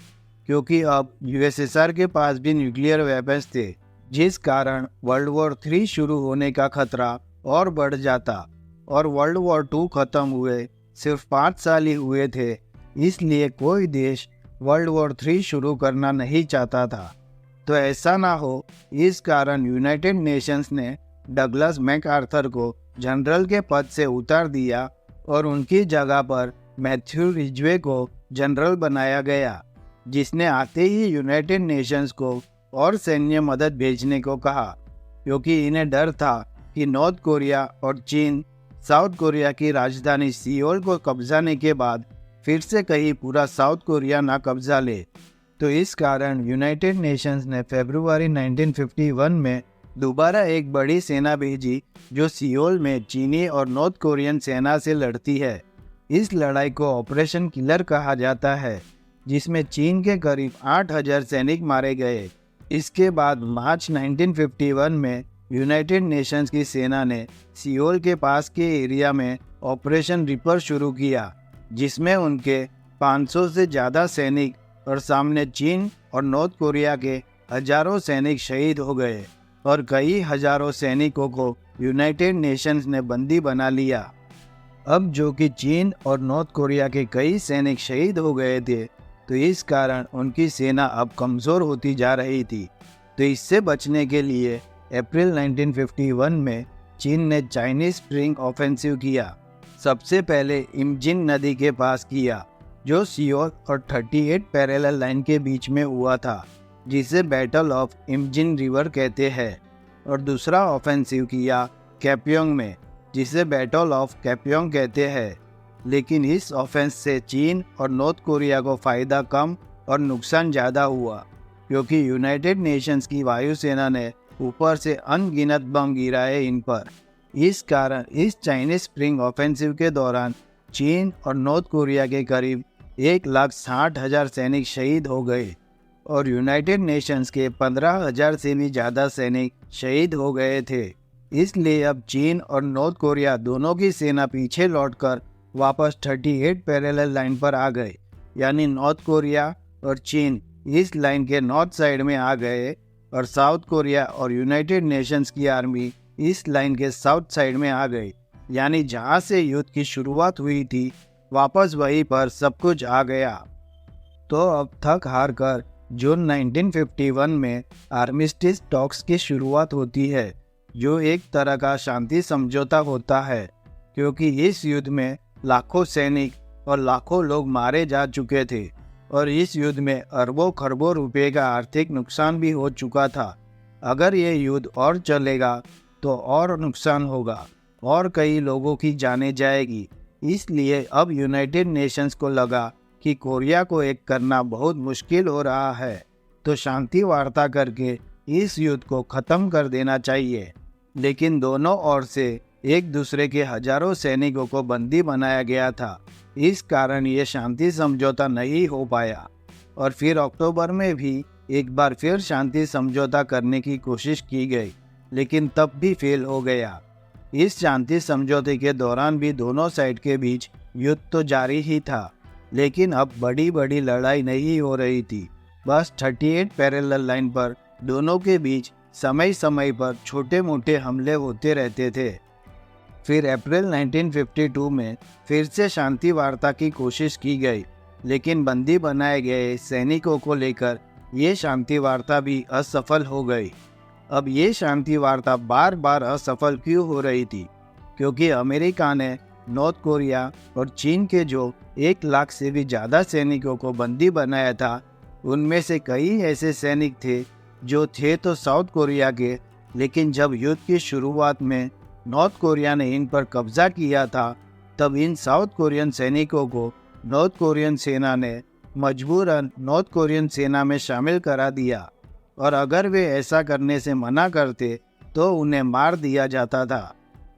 क्योंकि अब यूएसएसआर के पास भी न्यूक्लियर वेपन्स थे, जिस कारण वर्ल्ड वॉर 3 शुरू होने का खतरा और बढ़ जाता। और वर्ल्ड वॉर 2 खत्म हुए सिर्फ 5 साल ही हुए थे, इसलिए कोई देश वर्ल्ड वॉर 3 शुरू करना नहीं चाहता था। तो ऐसा ना हो, इस कारण यूनाइटेड नेशंस ने डगलस मैकआर्थर को जनरल के पद से उतार दिया और उनकी जगह पर मैथ्यू रिजवे को जनरल बनाया गया, जिसने आते ही यूनाइटेड नेशंस को और सैन्य मदद भेजने को कहा, क्योंकि इन्हें डर था कि नॉर्थ कोरिया और चीन साउथ कोरिया की राजधानी सियोल को कब्जाने के बाद फिर से कहीं पूरा साउथ कोरिया ना कब्जा ले। तो इस कारण यूनाइटेड नेशंस ने फरवरी 1951 में दोबारा एक बड़ी सेना भेजी जो सियोल में चीनी और नॉर्थ कोरियन सेना से लड़ती है। इस लड़ाई को ऑपरेशन किलर कहा जाता है, जिसमें चीन के करीब 8,000 सैनिक मारे गए। इसके बाद मार्च 1951 में यूनाइटेड नेशंस की सेना ने सियोल के पास के एरिया में ऑपरेशन रिपर शुरू किया, जिसमें उनके 500 से ज़्यादा सैनिक और सामने चीन और नॉर्थ कोरिया के हजारों सैनिक शहीद हो गए और कई हजारों सैनिकों को यूनाइटेड नेशंस ने बंदी बना लिया। अब जो कि चीन और नॉर्थ कोरिया के कई सैनिक शहीद हो गए थे, तो इस कारण उनकी सेना अब कमज़ोर होती जा रही थी। तो इससे बचने के लिए अप्रैल 1951 में चीन ने चाइनीज स्प्रिंग ऑफेंसिव किया। सबसे पहले इमजिन नदी के पास किया, जो सियोल और 38 पैरेलल लाइन के बीच में हुआ था, जिसे बैटल ऑफ इमजिन रिवर कहते हैं। और दूसरा ऑफेंसिव किया कैप्योंग में, जिसे बैटल ऑफ कैप्योंग कहते हैं। लेकिन इस ऑफेंस से चीन और नॉर्थ कोरिया को फ़ायदा कम और नुकसान ज़्यादा हुआ, क्योंकि यूनाइटेड नेशंस की वायुसेना ने ऊपर से अनगिनत बम गिराए इन पर। इस कारण इस चाइनीज स्प्रिंग ऑफेंसिव के दौरान चीन और नॉर्थ कोरिया के करीब 1,60,000 सैनिक शहीद हो गए और यूनाइटेड नेशंस के 15,000 से भी ज़्यादा सैनिक शहीद हो गए थे। इसलिए अब चीन और नॉर्थ कोरिया दोनों की सेना पीछे लौटकर वापस 38 पैरेलल लाइन पर आ गए, यानी नॉर्थ कोरिया और चीन इस लाइन के नॉर्थ साइड में आ गए और साउथ कोरिया और यूनाइटेड नेशंस की आर्मी इस लाइन के साउथ साइड में आ गई। यानी जहाँ से युद्ध की शुरुआत हुई थी वापस वहीं पर सब कुछ आ गया। तो अब थक हार कर जून 1951 में आर्मिस्टिस टॉक्स की शुरुआत होती है, जो एक तरह का शांति समझौता होता है, क्योंकि इस युद्ध में लाखों सैनिक और लाखों लोग मारे जा चुके थे और इस युद्ध में अरबों खरबों रुपए का आर्थिक नुकसान भी हो चुका था। अगर ये युद्ध और चलेगा तो और नुकसान होगा और कई लोगों की जानें जाएगी। इसलिए अब यूनाइटेड नेशंस को लगा कि कोरिया को एक करना बहुत मुश्किल हो रहा है, तो शांति वार्ता करके इस युद्ध को ख़त्म कर देना चाहिए। लेकिन दोनों ओर से एक दूसरे के हजारों सैनिकों को बंदी बनाया गया था, इस कारण ये शांति समझौता नहीं हो पाया। और फिर अक्टूबर में भी एक बार फिर शांति समझौता करने की कोशिश की गई, लेकिन तब भी फेल हो गया। इस शांति समझौते के दौरान भी दोनों साइड के बीच युद्ध तो जारी ही था, लेकिन अब बड़ी बड़ी लड़ाई नहीं हो रही थी। बस 38 पैरेलल लाइन पर दोनों के बीच समय समय पर छोटे मोटे हमले होते रहते थे। फिर अप्रैल 1952 में फिर से शांति वार्ता की कोशिश की गई, लेकिन बंदी बनाए गए सैनिकों को लेकर ये शांति वार्ता भी असफल हो गई। अब ये शांति वार्ता बार बार असफल क्यों हो रही थी? क्योंकि अमेरिका ने नॉर्थ कोरिया और चीन के जो 1 लाख से भी ज़्यादा सैनिकों को बंदी बनाया था, उनमें से कई ऐसे सैनिक थे जो थे तो साउथ कोरिया के, लेकिन जब युद्ध की शुरुआत में नॉर्थ कोरिया ने इन पर कब्जा किया था, तब इन साउथ कोरियन सैनिकों को नॉर्थ कोरियन सेना ने मजबूरन नॉर्थ कोरियन सेना में शामिल करा दिया, और अगर वे ऐसा करने से मना करते तो उन्हें मार दिया जाता था।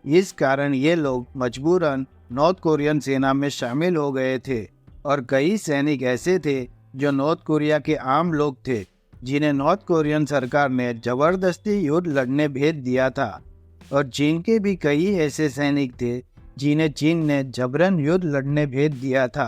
इस कारण ये लोग मजबूरन नॉर्थ कोरियन सेना में शामिल हो गए थे, और कई सैनिक ऐसे थे जो नॉर्थ कोरिया के आम लोग थे, जिन्हें नॉर्थ कोरियन सरकार ने जबरदस्ती युद्ध लड़ने भेज दिया था। और चीन के भी कई ऐसे सैनिक थे जिन्हें चीन ने जबरन युद्ध लड़ने भेज दिया था।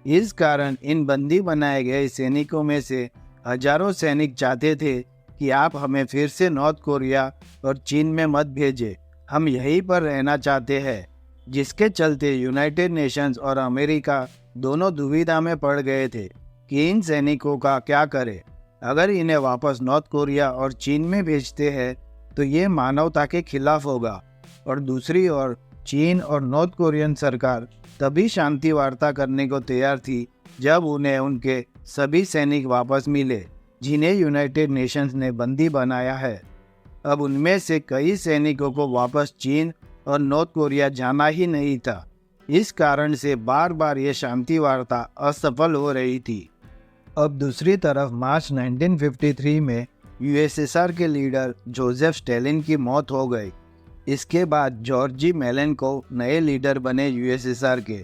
इस कारण इन बंदी बनाए गए सैनिकों में से हजारों सैनिक चाहते थे कि आप हमें फिर से नॉर्थ कोरिया और चीन में मत भेजें, हम यहीं पर रहना चाहते हैं। जिसके चलते यूनाइटेड नेशंस और अमेरिका दोनों दुविधा में पड़ गए थे कि इन सैनिकों का क्या करें। अगर इन्हें वापस नॉर्थ कोरिया और चीन में भेजते हैं तो ये मानवता के खिलाफ होगा, और दूसरी ओर चीन और नॉर्थ कोरियन सरकार तभी शांति वार्ता करने को तैयार थी जब उन्हें उनके सभी सैनिक वापस मिले जिन्हें यूनाइटेड नेशंस ने बंदी बनाया है। अब उनमें से कई सैनिकों को वापस चीन और नॉर्थ कोरिया जाना ही नहीं था। इस कारण से बार बार ये शांति वार्ता असफल हो रही थी। अब दूसरी तरफ मार्च 1953 में यूएसएसआर के लीडर जोसेफ स्टालिन की मौत हो गई। इसके बाद जॉर्जी मेलेनकोव नए लीडर बने यूएसएसआर के,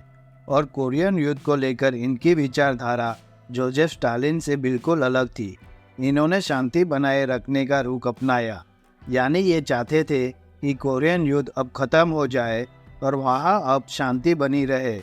और कोरियन युद्ध को लेकर इनकी विचारधारा जोसेफ स्टालिन से बिल्कुल अलग थी। इन्होंने शांति बनाए रखने का रुख अपनाया, यानी ये चाहते थे कि कोरियन युद्ध अब ख़त्म हो जाए और वहाँ अब शांति बनी रहे।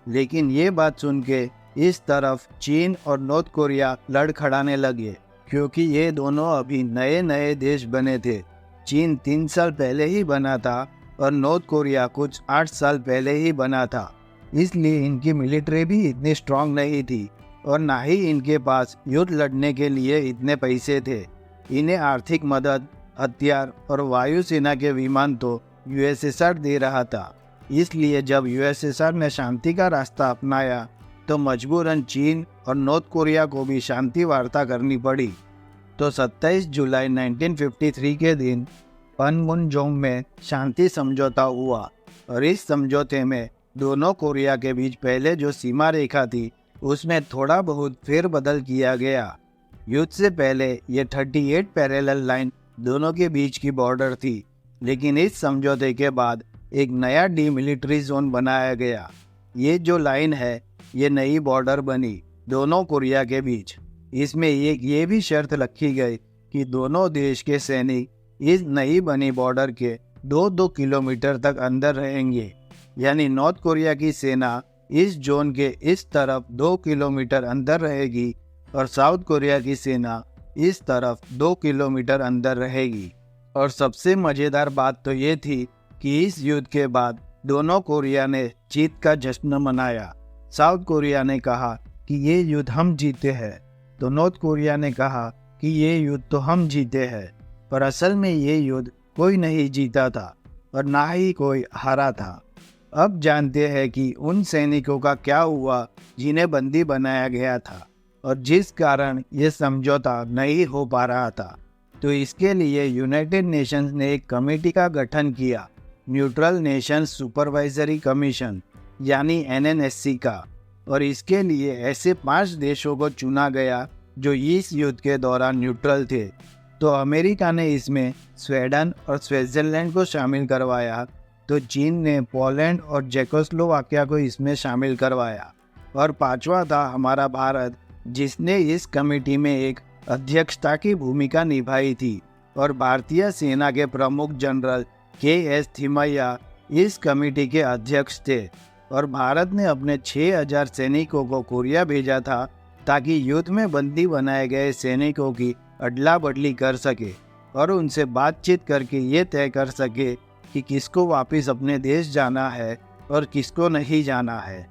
लेकिन ये बात सुन के इस तरफ चीन और नॉर्थ कोरिया लड़खड़ाने लगे, क्योंकि ये दोनों अभी नए नए देश बने थे। चीन 3 साल पहले ही बना था और नॉर्थ कोरिया कुछ 8 साल पहले ही बना था, इसलिए इनकी मिलिट्री भी इतनी स्ट्रांग नहीं थी और ना ही इनके पास युद्ध लड़ने के लिए इतने पैसे थे। इन्हें आर्थिक मदद, हथियार और वायुसेना के विमान तो यूएसएसआर दे रहा था। इसलिए जब यूएसएसआर ने शांति का रास्ता अपनाया तो मजबूरन चीन और नॉर्थ कोरिया को भी शांति वार्ता करनी पड़ी। तो 27 जुलाई 1953 के दिन पनमुनजोंग में शांति समझौता हुआ, और इस समझौते में दोनों कोरिया के बीच पहले जो सीमा रेखा थी उसमें थोड़ा बहुत फेरबदल किया गया। युद्ध से पहले ये 38 पैरेलल लाइन दोनों के बीच की बॉर्डर थी, लेकिन इस समझौते के बाद एक नया डीमिलिट्री जोन बनाया गया। ये जो लाइन है ये नई बॉर्डर बनी दोनों कोरिया के बीच। इसमें एक ये भी शर्त रखी गई कि दोनों देश के सैनिक इस नई बनी बॉर्डर के 2-2 किलोमीटर तक अंदर रहेंगे, यानी नॉर्थ कोरिया की सेना इस जोन के इस तरफ 2 किलोमीटर अंदर रहेगी और साउथ कोरिया की सेना इस तरफ 2 किलोमीटर अंदर रहेगी। और सबसे मज़ेदार बात तो ये थी कि इस युद्ध के बाद दोनों कोरिया ने जीत का जश्न मनाया। साउथ कोरिया ने कहा कि ये युद्ध हम जीते हैं, तो नॉर्थ कोरिया ने कहा कि ये युद्ध तो हम जीते हैं। पर असल में ये युद्ध कोई नहीं जीता था और ना ही कोई हारा था। अब जानते हैं कि उन सैनिकों का क्या हुआ जिन्हें बंदी बनाया गया था और जिस कारण ये समझौता नहीं हो पा रहा था। तो इसके लिए यूनाइटेड नेशंस ने एक कमेटी का गठन किया, न्यूट्रल नेशंस सुपरवाइजरी कमीशन यानी NNSC का। और इसके लिए ऐसे 5 देशों को चुना गया जो इस युद्ध के दौरान न्यूट्रल थे। तो अमेरिका ने इसमें स्वीडन और स्विट्जरलैंड को शामिल करवाया, तो चीन ने पोलैंड और चेकोस्लोवाकिया को इसमें शामिल करवाया, और 5वां था हमारा भारत, जिसने इस कमेटी में एक अध्यक्षता की भूमिका निभाई थी। और भारतीय सेना के प्रमुख जनरल KS थिमैया इस कमेटी के अध्यक्ष थे। और भारत ने अपने 6000 सैनिकों को कोरिया भेजा था ताकि युद्ध में बंदी बनाए गए सैनिकों की अदला बदली कर सके और उनसे बातचीत करके ये तय कर सके कि किसको वापस अपने देश जाना है और किसको नहीं जाना है।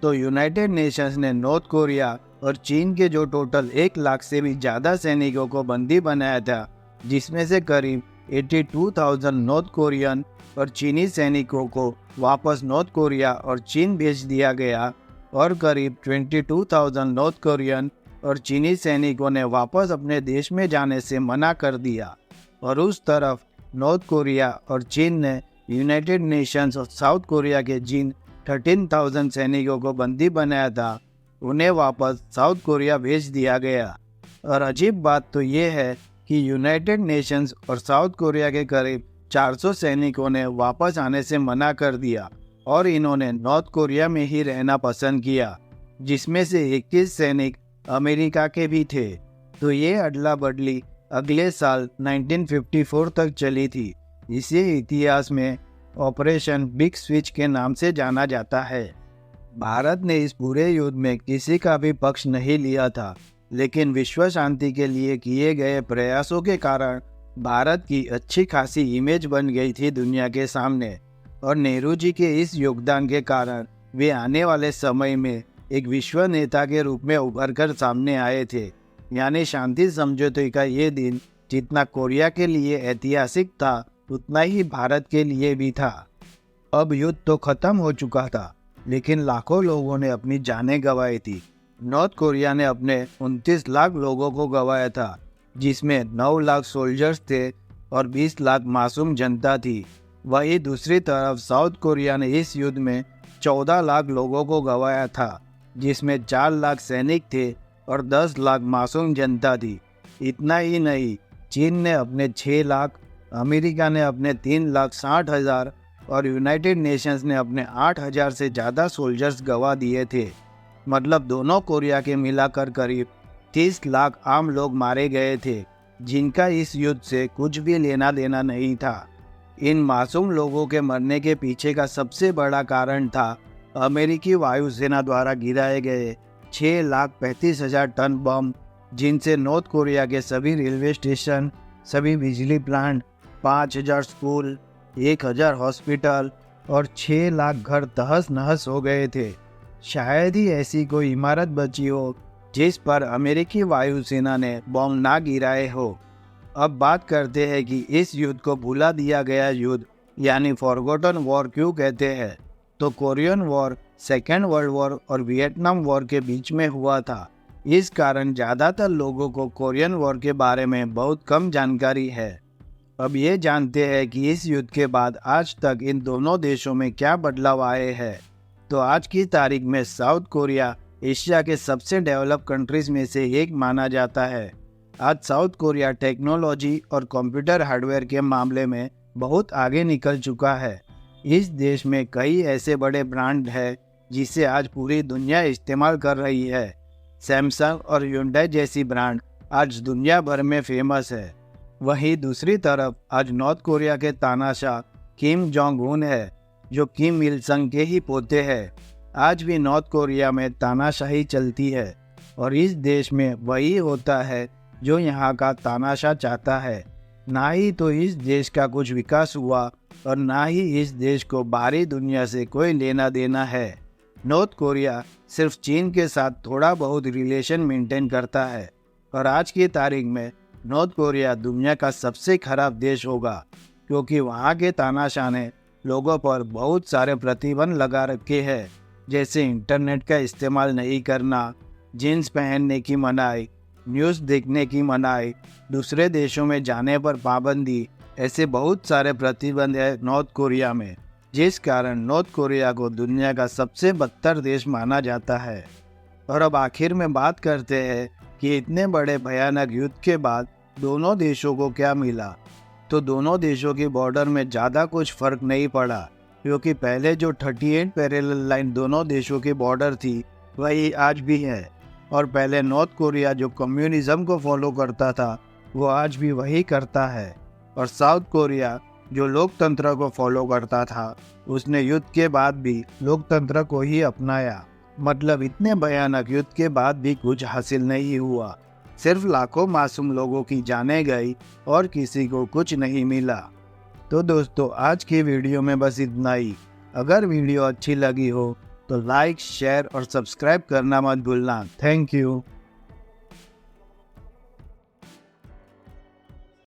तो यूनाइटेड नेशंस ने नॉर्थ कोरिया और चीन के जो टोटल 1 लाख से भी ज़्यादा सैनिकों को बंदी बनाया था, जिसमें से करीब 82,000 नॉर्थ कोरियन और चीनी सैनिकों को वापस नॉर्थ कोरिया और चीन भेज दिया गया, और करीब 22,000 नॉर्थ कोरियन और चीनी सैनिकों ने वापस अपने देश में जाने से मना कर दिया। और उस तरफ नॉर्थ कोरिया और चीन ने यूनाइटेड नेशंस और साउथ कोरिया के जिन 13,000 सैनिकों को बंदी बनाया था, उन्हें वापस साउथ कोरिया भेज दिया गया। और अजीब बात तो ये है कि यूनाइटेड नेशंस और साउथ कोरिया के करीब 400 सैनिकों ने वापस आने से मना कर दिया और इन्होंने नॉर्थ कोरिया में ही रहना पसंद किया, जिसमें से 21 सैनिक अमेरिका के भी थे। तो ये अदला बदली अगले साल 1954 तक चली थी। इसे इतिहास में ऑपरेशन बिग स्विच के नाम से जाना जाता है। भारत ने इस पूरे युद्ध में किसी का भी पक्ष नहीं लिया था, लेकिन विश्व शांति के लिए किए गए प्रयासों के कारण भारत की अच्छी खासी इमेज बन गई थी दुनिया के सामने। और नेहरू जी के इस योगदान के कारण वे आने वाले समय में एक विश्व नेता के रूप में उभर कर सामने आए थे। यानी शांति समझौते का ये दिन जितना कोरिया के लिए ऐतिहासिक था, उतना ही भारत के लिए भी था। अब युद्ध तो खत्म हो चुका था, लेकिन लाखों लोगों ने अपनी जानें गंवाई थी। नॉर्थ कोरिया ने अपने 29 लाख लोगों को गंवाया था, जिसमें 9 लाख सोल्जर्स थे और 20 लाख मासूम जनता थी। वहीं दूसरी तरफ साउथ कोरिया ने इस युद्ध में 14 लाख लोगों को गंवाया था, जिसमें 4 लाख सैनिक थे और 10 लाख मासूम जनता थी। इतना ही नहीं, चीन ने अपने 6 लाख, अमेरिका ने अपने 3,60,000 और यूनाइटेड नेशंस ने अपने 8,000 से ज़्यादा सोल्जर्स गंवा दिए थे। मतलब दोनों कोरिया के मिलाकर करीब 30 लाख आम लोग मारे गए थे, जिनका इस युद्ध से कुछ भी लेना देना नहीं था। इन मासूम लोगों के मरने के पीछे का सबसे बड़ा कारण था अमेरिकी वायुसेना द्वारा गिराए गए 6,35,000 टन बम, जिनसे नॉर्थ कोरिया के सभी रेलवे स्टेशन, सभी बिजली प्लांट, 5,000 स्कूल, 1,000 हॉस्पिटल और 6 लाख घर तहस नहस हो गए थे। शायद ही ऐसी कोई इमारत बची हो जिस पर अमेरिकी वायुसेना ने बम ना गिराए हो। अब बात करते हैं कि इस युद्ध को भुला दिया गया युद्ध यानी फॉरगॉटन वॉर क्यों कहते हैं। तो Korean war second world war और वियतनाम वॉर के बीच में हुआ था। इस कारण ज़्यादातर लोगों को कोरियन वॉर के बारे में बहुत कम जानकारी है। अब ये जानते हैं कि इस युद्ध के बाद आज तक इन दोनों देशों में क्या बदलाव आए हैं। तो आज की तारीख में साउथ कोरिया एशिया के सबसे डेवलप कंट्रीज में से एक माना जाता है। आज साउथ कोरिया टेक्नोलॉजी और कंप्यूटर हार्डवेयर के मामले में बहुत आगे निकल चुका है। इस देश में कई ऐसे बड़े ब्रांड हैं जिसे आज पूरी दुनिया इस्तेमाल कर रही है। सैमसंग और ह्यूंडई जैसी ब्रांड आज दुनिया भर में फेमस है। वहीं दूसरी तरफ आज नॉर्थ कोरिया के तानाशाह किम जोंग उन है, जो किम इल संग के ही पोते हैं। आज भी नॉर्थ कोरिया में तानाशाही चलती है और इस देश में वही होता है जो यहाँ का तानाशाह चाहता है। ना ही तो इस देश का कुछ विकास हुआ और ना ही इस देश को बाहरी दुनिया से कोई लेना देना है। नॉर्थ कोरिया सिर्फ चीन के साथ थोड़ा बहुत रिलेशन मेंटेन करता है और आज की तारीख में नॉर्थ कोरिया दुनिया का सबसे खराब देश होगा, क्योंकि वहाँ के तानाशाह ने लोगों पर बहुत सारे प्रतिबंध लगा रखे हैं, जैसे इंटरनेट का इस्तेमाल नहीं करना, जीन्स पहनने की मनाही, न्यूज़ देखने की मनाही, दूसरे देशों में जाने पर पाबंदी। ऐसे बहुत सारे प्रतिबंध है नॉर्थ कोरिया में, जिस कारण नॉर्थ कोरिया को दुनिया का सबसे बदतर देश माना जाता है। और अब आखिर में बात करते हैं कि इतने बड़े भयानक युद्ध के बाद दोनों देशों को क्या मिला। तो दोनों देशों की बॉर्डर में ज़्यादा कुछ फर्क नहीं पड़ा, क्योंकि पहले जो 38 पैरेलल लाइन दोनों देशों की बॉर्डर थी वही आज भी है। और पहले नॉर्थ कोरिया जो कम्युनिज्म को फॉलो करता था वो आज भी वही करता है, और साउथ कोरिया जो लोकतंत्र को फॉलो करता था उसने युद्ध के बाद भी लोकतंत्र को ही अपनाया। मतलब इतने भयानक युद्ध के बाद भी कुछ हासिल नहीं हुआ, सिर्फ लाखों मासूम लोगों की जानें गई और किसी को कुछ नहीं मिला। तो दोस्तों, आज की वीडियो में बस इतना ही। अगर वीडियो अच्छी लगी हो तो लाइक, शेयर और सब्सक्राइब करना मत भूलना। Thank you.